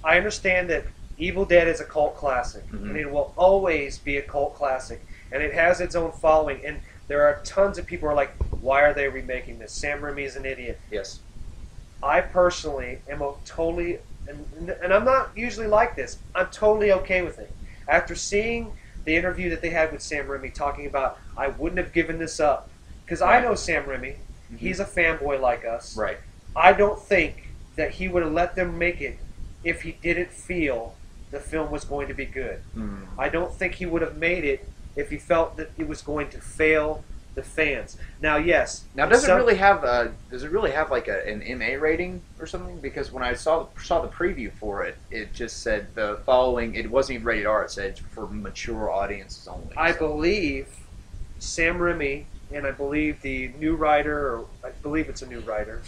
I understand that Evil Dead is a cult classic, and it will always be a cult classic, and it has its own following. And there are tons of people who are like, why are they remaking this? Sam Raimi is an idiot. Yes. I personally am totally, and I'm not usually like this, I'm totally okay with it. After seeing the interview that they had with Sam Raimi talking about, I wouldn't have given this up, because I know Sam Raimi, he's a fanboy like us. Right. I don't think that he would have let them make it if he didn't feel the film was going to be good. I don't think he would have made it if he felt that it was going to fail the fans. Now, yes. Now, does it really have like an MA rating or something? Because when I saw the preview for it, it just said the following. It wasn't even rated R. It said for mature audiences only. I believe Sam Raimi and I believe the new writer, or I believe it's a new writer,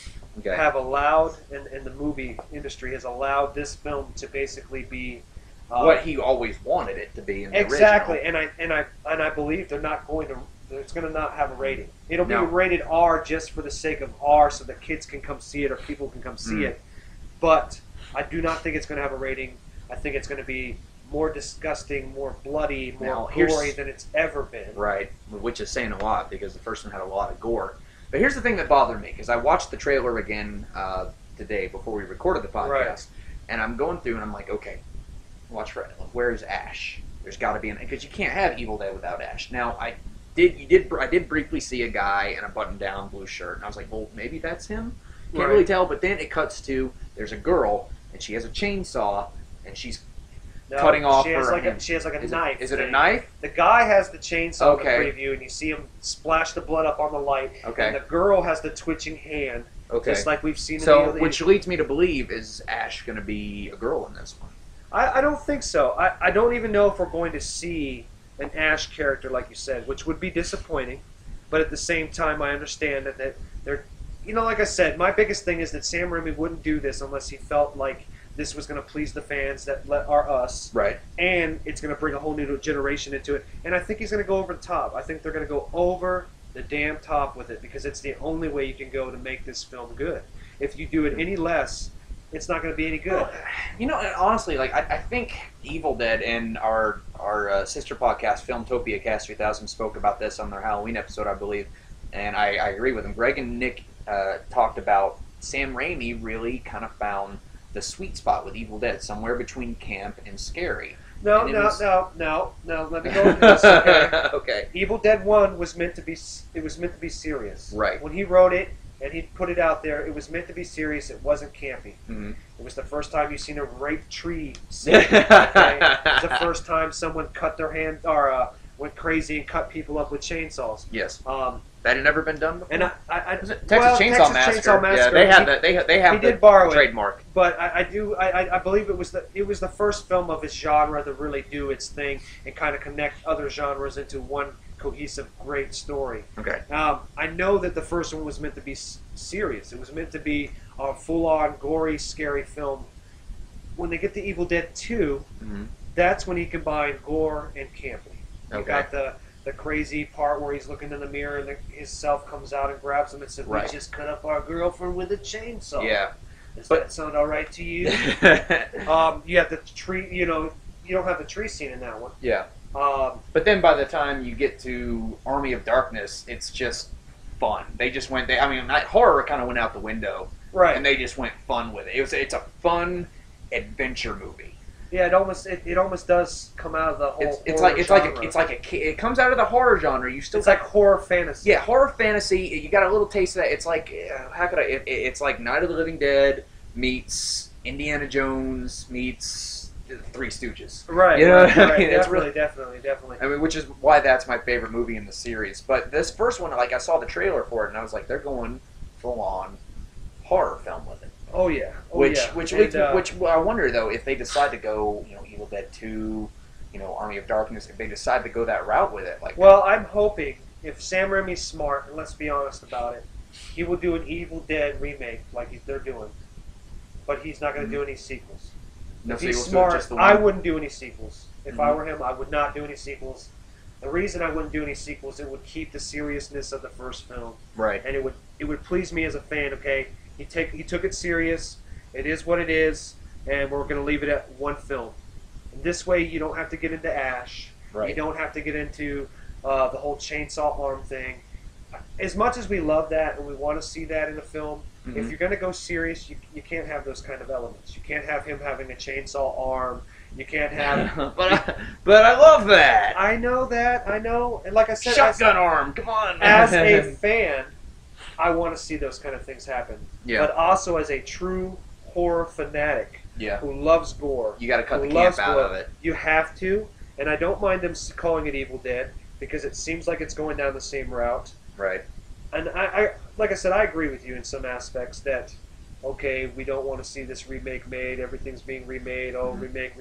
have allowed, and the movie industry has allowed this film to basically be what he always wanted it to be in the exactly. original. And I believe they're not going to. It's going to not have a rating. It'll be rated R just for the sake of R, so that kids can come see it or people can come see it. But I do not think it's going to have a rating. I think it's going to be more disgusting, more bloody, more gory than it's ever been. Right, which is saying a lot because the first one had a lot of gore. But here's the thing that bothered me, because I watched the trailer again today before we recorded the podcast, and I'm going through and I'm like, okay, where's Ash? There's got to be because you can't have Evil Dead without Ash. Now I did briefly see a guy in a button-down blue shirt, and I was like, well, maybe that's him. Can't really tell. But then it cuts to there's a girl, and she has a chainsaw, and she's cutting off her hand. She has like a knife. Is it a knife? The guy has the chainsaw in the preview, and you see him splash the blood up on the light. And the girl has the twitching hand, just like we've seen in the which leads me to believe, is Ash going to be a girl in this one? I don't think so. I don't even know if we're going to see an Ash character, like you said, which would be disappointing. But at the same time, I understand that they're, like I said, my biggest thing is that Sam Raimi wouldn't do this unless he felt like this was going to please the fans that are us. Right. And it's going to bring a whole new generation into it. And I think he's going to go over the top. I think they're going to go over the the damn top with it, because it's the only way you can go to make this film good. If you do it any less, it's not going to be any good. Well, you know, and honestly, like I think Evil Dead and our sister podcast, Filmtopia Cast 3000, spoke about this on their Halloween episode, I believe, and I agree with them. Greg and Nick talked about Sam Raimi really kind of found the sweet spot with Evil Dead, somewhere between camp and scary. No, And let me go into this, okay? Okay. Evil Dead 1 was meant to be serious. Right. When he wrote it and he put it out there, it was meant to be serious. It wasn't campy. Mm-hmm. It was the first time you've seen a rape tree scene. Okay? It's the first time someone cut their hand or went crazy and cut people up with chainsaws. Yes. That had never been done before. And Texas Chainsaw Massacre. Yeah, they have he the did borrow trademark. But I believe it was the first film of his genre to really do its thing and kind of connect other genres into one cohesive, great story. Okay. I know that the first one was meant to be serious. It was meant to be a full-on, gory, scary film. When they get to Evil Dead 2, that's when he combined gore and camping. You got the crazy part where he's looking in the mirror and his self comes out and grabs him and says, "We just cut up our girlfriend with a chainsaw." Yeah. Does that sound all right to you? You have the tree. You don't have the tree scene in that one. Yeah. But then by the time you get to Army of Darkness, it's just fun. They just went. Horror kind of went out the window, right? And they just went fun with it. It's a fun adventure movie. Yeah, it almost does come out of the whole. It comes out of the horror genre. You still. It's like horror fantasy. Yeah, horror fantasy. You got a little taste of that. It's like it's like Night of the Living Dead meets Indiana Jones meets Three Stooges. Right. You know right. I mean? Definitely. I mean, which is why that's my favorite movie in the series. But this first one, like I saw the trailer for it, and I was like, they're going full on horror film with it. Oh yeah. Which I wonder though if they decide to go, Evil Dead 2, Army of Darkness, if they decide to go that route with it, like. Well, I'm hoping if Sam Raimi's smart, and let's be honest about it, he will do an Evil Dead remake like they're doing, but he's not going to do any sequels. No if he's sequels, smart, just the one. I wouldn't do any sequels. If I were him, I would not do any sequels. The reason I wouldn't do any sequels, it would keep the seriousness of the first film, right? And it would please me as a fan. Okay. He took it serious. It is what it is, and we're going to leave it at one film. And this way, you don't have to get into Ash. Right. You don't have to get into the whole chainsaw arm thing. As much as we love that and we want to see that in a film, if you're going to go serious, you can't have those kind of elements. You can't have him having a chainsaw arm. You can't have. but I love that. I know that. I know. And like I said, shotgun arm. Come on. As a fan, I want to see those kind of things happen. Yeah. But also as a true horror fanatic who loves gore. You got to cut the camp out of it. You have to. And I don't mind them calling it Evil Dead because it seems like it's going down the same route. Right. And I like I said, I agree with you in some aspects that, okay, we don't want to see this remake made. Everything's being remade. Oh, remake.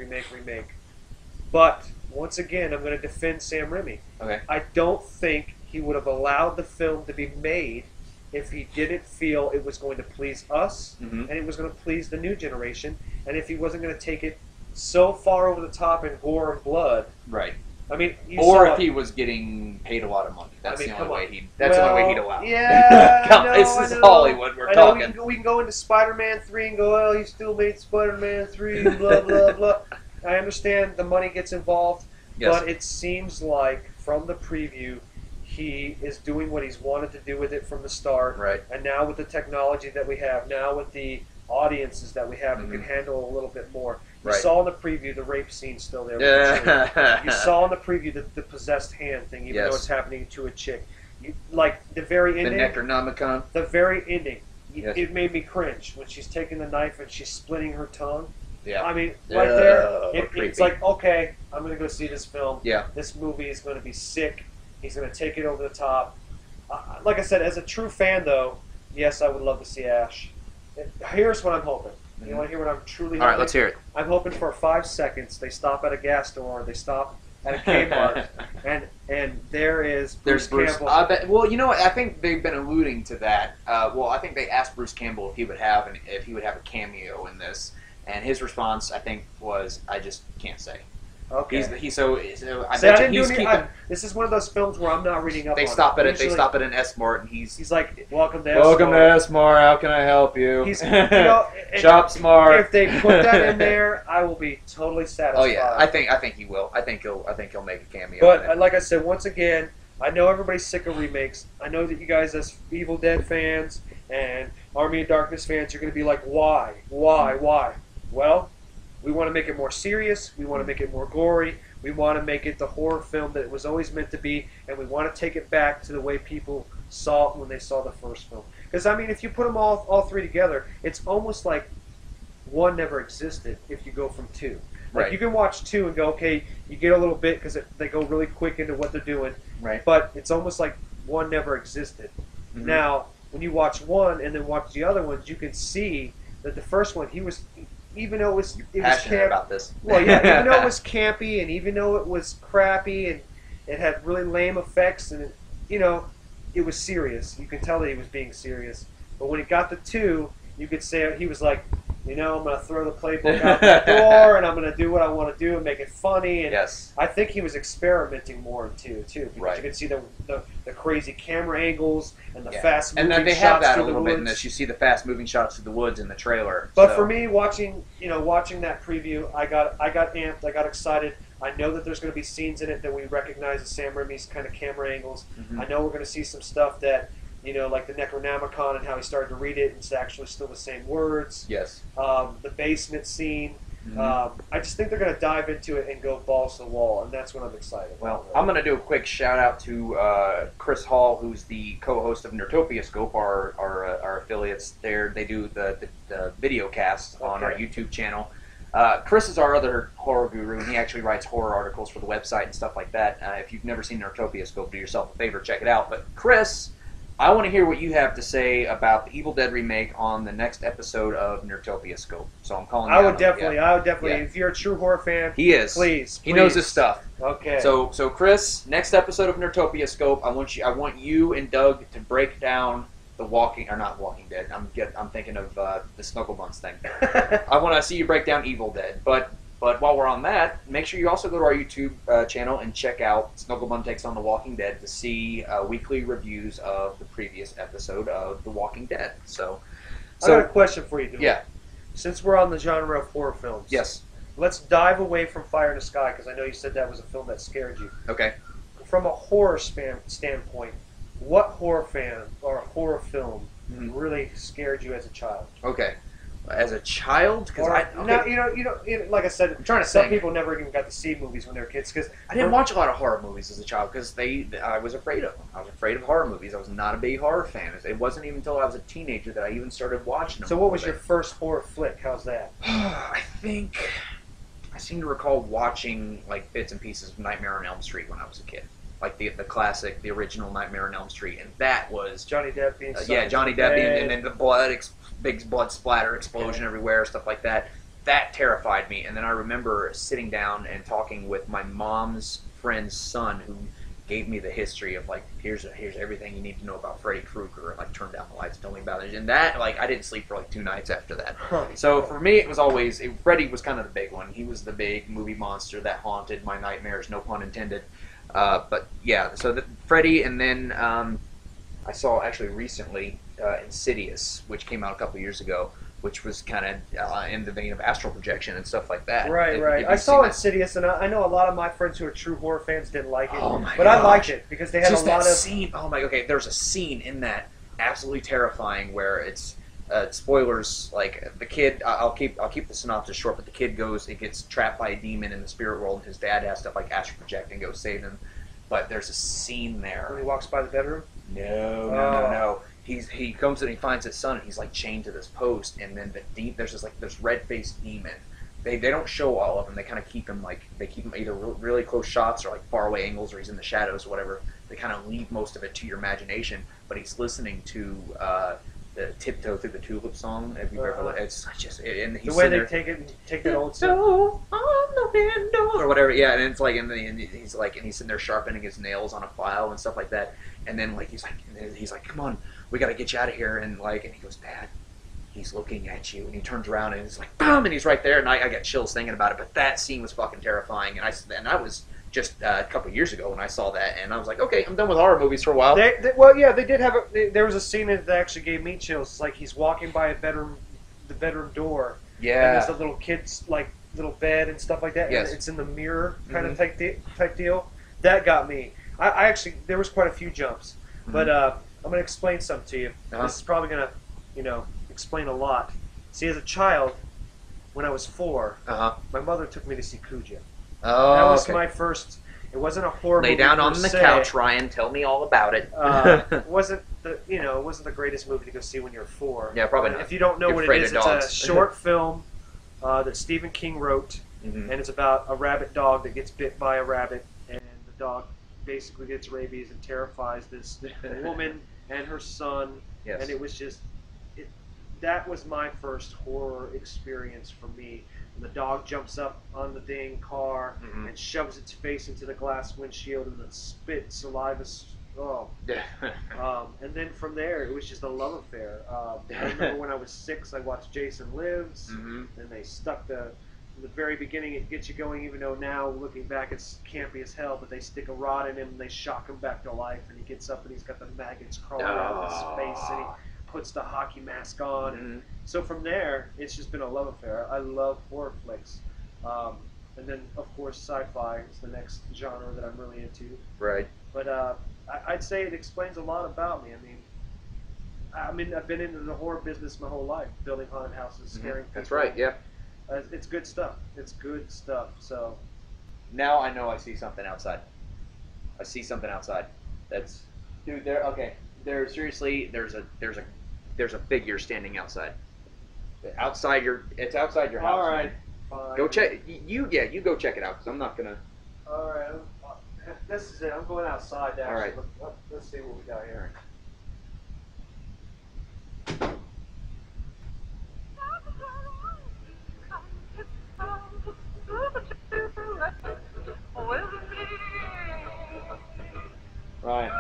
But once again, I'm going to defend Sam Raimi. Okay. I don't think he would have allowed the film to be made if he didn't feel it was going to please us and it was going to please the new generation, and if he wasn't going to take it so far over the top in gore and blood. Right. I mean, if he was getting paid a lot of money. That's the only way he'd allow it. Yeah, this is Hollywood. We're talking. We can go into Spider-Man 3 and go, oh, he still made Spider-Man 3, blah, blah, blah. I understand the money gets involved, but it seems like from the preview, he is doing what he's wanted to do with it from the start. Right. And now with the technology that we have, now with the audiences that we have, we can handle a little bit more. You saw in the preview the rape scene still there. You saw in the preview the possessed hand thing, even though it's happening to a chick. Like the very ending. The Necronomicon. The very ending. It made me cringe when she's taking the knife and she's splitting her tongue. Yeah. I mean, right there, it's like, okay, I'm going to go see this film. Yeah. This movie is going to be sick. He's going to take it over the top. Like I said, as a true fan, though, yes, I would love to see Ash. Here's what I'm hoping. You want to hear what I'm truly hoping? All right, let's hear it. I'm hoping for 5 seconds they stop at a gas store, they stop at a Kmart, and there's Bruce Campbell. I bet, well, you know what? I think they've been alluding to that. I think they asked Bruce Campbell if he would have a cameo in this, and his response, I think, was, "I just can't say." Okay. So I See, I bet didn't you do he's any, keeping. this is one of those films where I'm not reading up They on stop it. at They stop at an S Mart, and He's like, welcome to welcome to S-Mart. S Mart. How can I help you? He's, and Shop smart. If they put that in there, I will be totally satisfied. Oh yeah, I think he will. I think he'll make a cameo. But like I said, once again, I know everybody's sick of remakes. I know that you guys, as Evil Dead fans and Army of Darkness fans, you're going to be like, why? Well, we want to make it more serious. We want to make it more gory. We want to make it the horror film that it was always meant to be, and we want to take it back to the way people saw it when they saw the first film. Because, I mean, if you put them all three together, it's almost like one never existed if you go from two. Like, Right. you can watch two and go, okay, you get a little bit because they go really quick into what they're doing. Right. But it's almost like one never existed. Mhm. Now, when you watch one and then watch the other ones, you can see that the first one, he was, even though it was passionate about this. well, yeah, even though it was campy and even though it was crappy and it had really lame effects and, it was serious. You can tell that he was being serious. But when it got to two, you could say he was like, I'm going to throw the playbook out the door and I'm going to do what I want to do and make it funny. And Yes. I think he was experimenting more in two, too. Because Right. you could see the crazy camera angles and the Yeah. fast moving And then they shots have that a through the little bit in woods. this. You see the fast moving shots through the woods in the trailer. But so. for me, watching that preview, I got amped. I got excited. I know that there's going to be scenes in it that we recognize as Sam Raimi's kind of camera angles. Mhm. I know we're going to see some stuff that, like the Necronomicon and how he started to read it, and it's actually still the same words. Yes. The basement scene. Mhm. I just think they're going to dive into it and go balls to the wall, and that's what I'm excited about. Well, I'm going to do a quick shout out to Chris Hall, who's the co-host of NerdtopiaScope, our affiliates there. They do the video cast on our Okay. YouTube channel. Chris is our other horror guru, and he actually writes horror articles for the website and stuff like that. If you've never seen NerdtopiaScope, do yourself a favor, check it out. But Chris, I want to hear what you have to say about the Evil Dead remake on the next episode of NerdtopiaScope. So I'm calling you I out would on it. definitely, Yeah. if you're a true horror fan, He is. please. He knows his stuff. Okay. So Chris, next episode of Nerdtopiascope, I want you and Doug to break down not Walking Dead. I'm thinking of the Snugglebuns thing. I want to see you break down Evil Dead. But while we're on that, make sure you also go to our YouTube channel and check out Snugglebun Takes on The Walking Dead to see weekly reviews of the previous episode of The Walking Dead. So I got a question for you, dude. yeah, Since we're on the genre of horror films, yes, let's dive away from Fire in the Sky, because I know you said that was a film that scared you. okay. From a horror standpoint, what horror fan or horror film Mhm. really scared you as a child? Okay. As a child, because Like I said, I'm trying to some think. people never even got to see movies when they were kids. Because I didn't watch a lot of horror movies as a child because I was afraid of them. I was afraid of horror movies. I was not a big horror fan. It wasn't even until I was a teenager that I even started watching them. So what was your first horror flick? How's that? I think I seem to recall watching like bits and pieces of Nightmare on Elm Street when I was a kid, like the classic, the original Nightmare on Elm Street, and that was Johnny Depp being Johnny Depp, and then the big blood splatter explosion everywhere, stuff like that. That terrified me. And then I remember sitting down and talking with my mom's friend's son, who gave me the history of like, here's everything you need to know about Freddy Krueger, and like turned down the lights, told me about it. And that, like, I didn't sleep for like 2 nights after that. So for me, it was always Freddy was kind of the big one. He was the big movie monster that haunted my nightmares, no pun intended. But yeah, so Freddy, and then I saw actually recently Insidious, which came out a couple years ago, which was kind of in the vein of astral projection and stuff like that. Right. I saw Insidious, and I know a lot of my friends who are true horror fans didn't like it. Oh my but gosh. I liked it because they had Just a lot that of scene. Oh my. Okay, there's a scene in that absolutely terrifying where it's spoilers. Like the kid, I'll keep the synopsis short, but the kid gets trapped by a demon in the spirit world, and his dad has to like astral project and go save him. But there's a scene there. when he walks by the bedroom. No. He comes and he finds his son, and he's like chained to this post, and then there's this red-faced demon. They don't show all of them. They kind of keep him either really close shots or like far away angles, or he's in the shadows or whatever. They kind of leave most of it to your imagination. But he's listening to the "Tiptoe Through the Tulip" song. Have you ever? It's just and he's The way sitting they there, take that old stuff. "Tiptoe on the window," or whatever. Yeah, and it's like, and he's sitting there sharpening his nails on a file and stuff like that. And then he's like, come on, we got to get you out of here. And he goes, Dad, he's looking at you, and he turns around, and it's like, boom, and he's right there, and I got chills thinking about it, but that scene was fucking terrifying, and I was just a couple years ago when I saw that, and I was like, okay, I'm done with horror movies for a while. They did have there was a scene that actually gave me chills. It's like he's walking by the bedroom door. Yeah. And there's a little kid's, like, little bed and stuff like that. Yes. And it's in the mirror kind of type deal. That got me. I actually, there was quite a few jumps. But I'm going to explain something to you. This is probably going to, explain a lot. See, as a child, when I was 4, my mother took me to see Cujo. Oh, that was my first. It wasn't a horror movie. Lay down on the se. couch, Ryan. Tell me all about it. It wasn't the greatest movie to go see when you're 4. Yeah, probably not. If you don't know You're what afraid it is, of dogs. it's a short film that Stephen King wrote, and it's about a rabbit dog that gets bit by a rabbit, and the dog basically gets rabies and terrifies this woman and her son. Yes. And it was just, that was my first horror experience for me. And the dog jumps up on the dang car and shoves its face into the glass windshield and then spits saliva. And then from there, it was just a love affair. I remember when I was 6, I watched Jason Lives, and they stuck from the very beginning, it gets you going, even though now, looking back, it's campy as hell, but they stick a rod in him and they shock him back to life, and he gets up and he's got the maggots crawling out of his face, and he puts the hockey mask on. And so from there, it's just been a love affair. I love horror flicks. And then, of course, sci-fi is the next genre that I'm really into. Right. But I'd say it explains a lot about me. I mean, I've been into the horror business my whole life, building haunted houses, scaring people. That's right, yeah. It's good stuff. It's good stuff. So now I know I see something outside. I see something outside. That's, dude. There's a figure standing outside. It's outside your house. all right, man. fine. Go check. You go check it out, because I'm not gonna. All right, this is it. I'm going outside now. All right. Let's see what we got here. Ryan.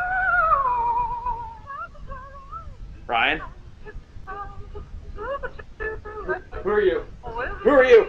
Ryan. Who are you? Who are you?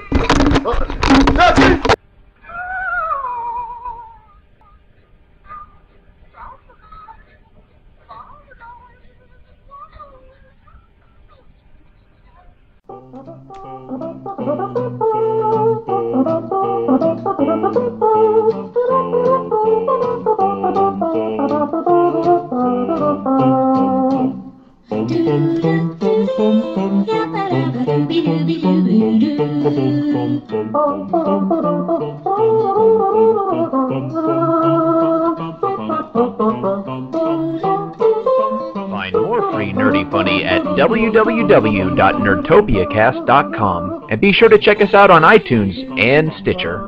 Find more free nerdy funny at www.nerdtopiacast.com, and be sure to check us out on iTunes and Stitcher.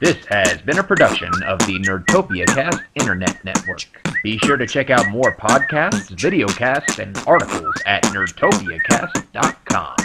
This has been a production of the NerdtopiaCast Internet Network. Be sure to check out more podcasts, videocasts, and articles at nerdtopiacast.com.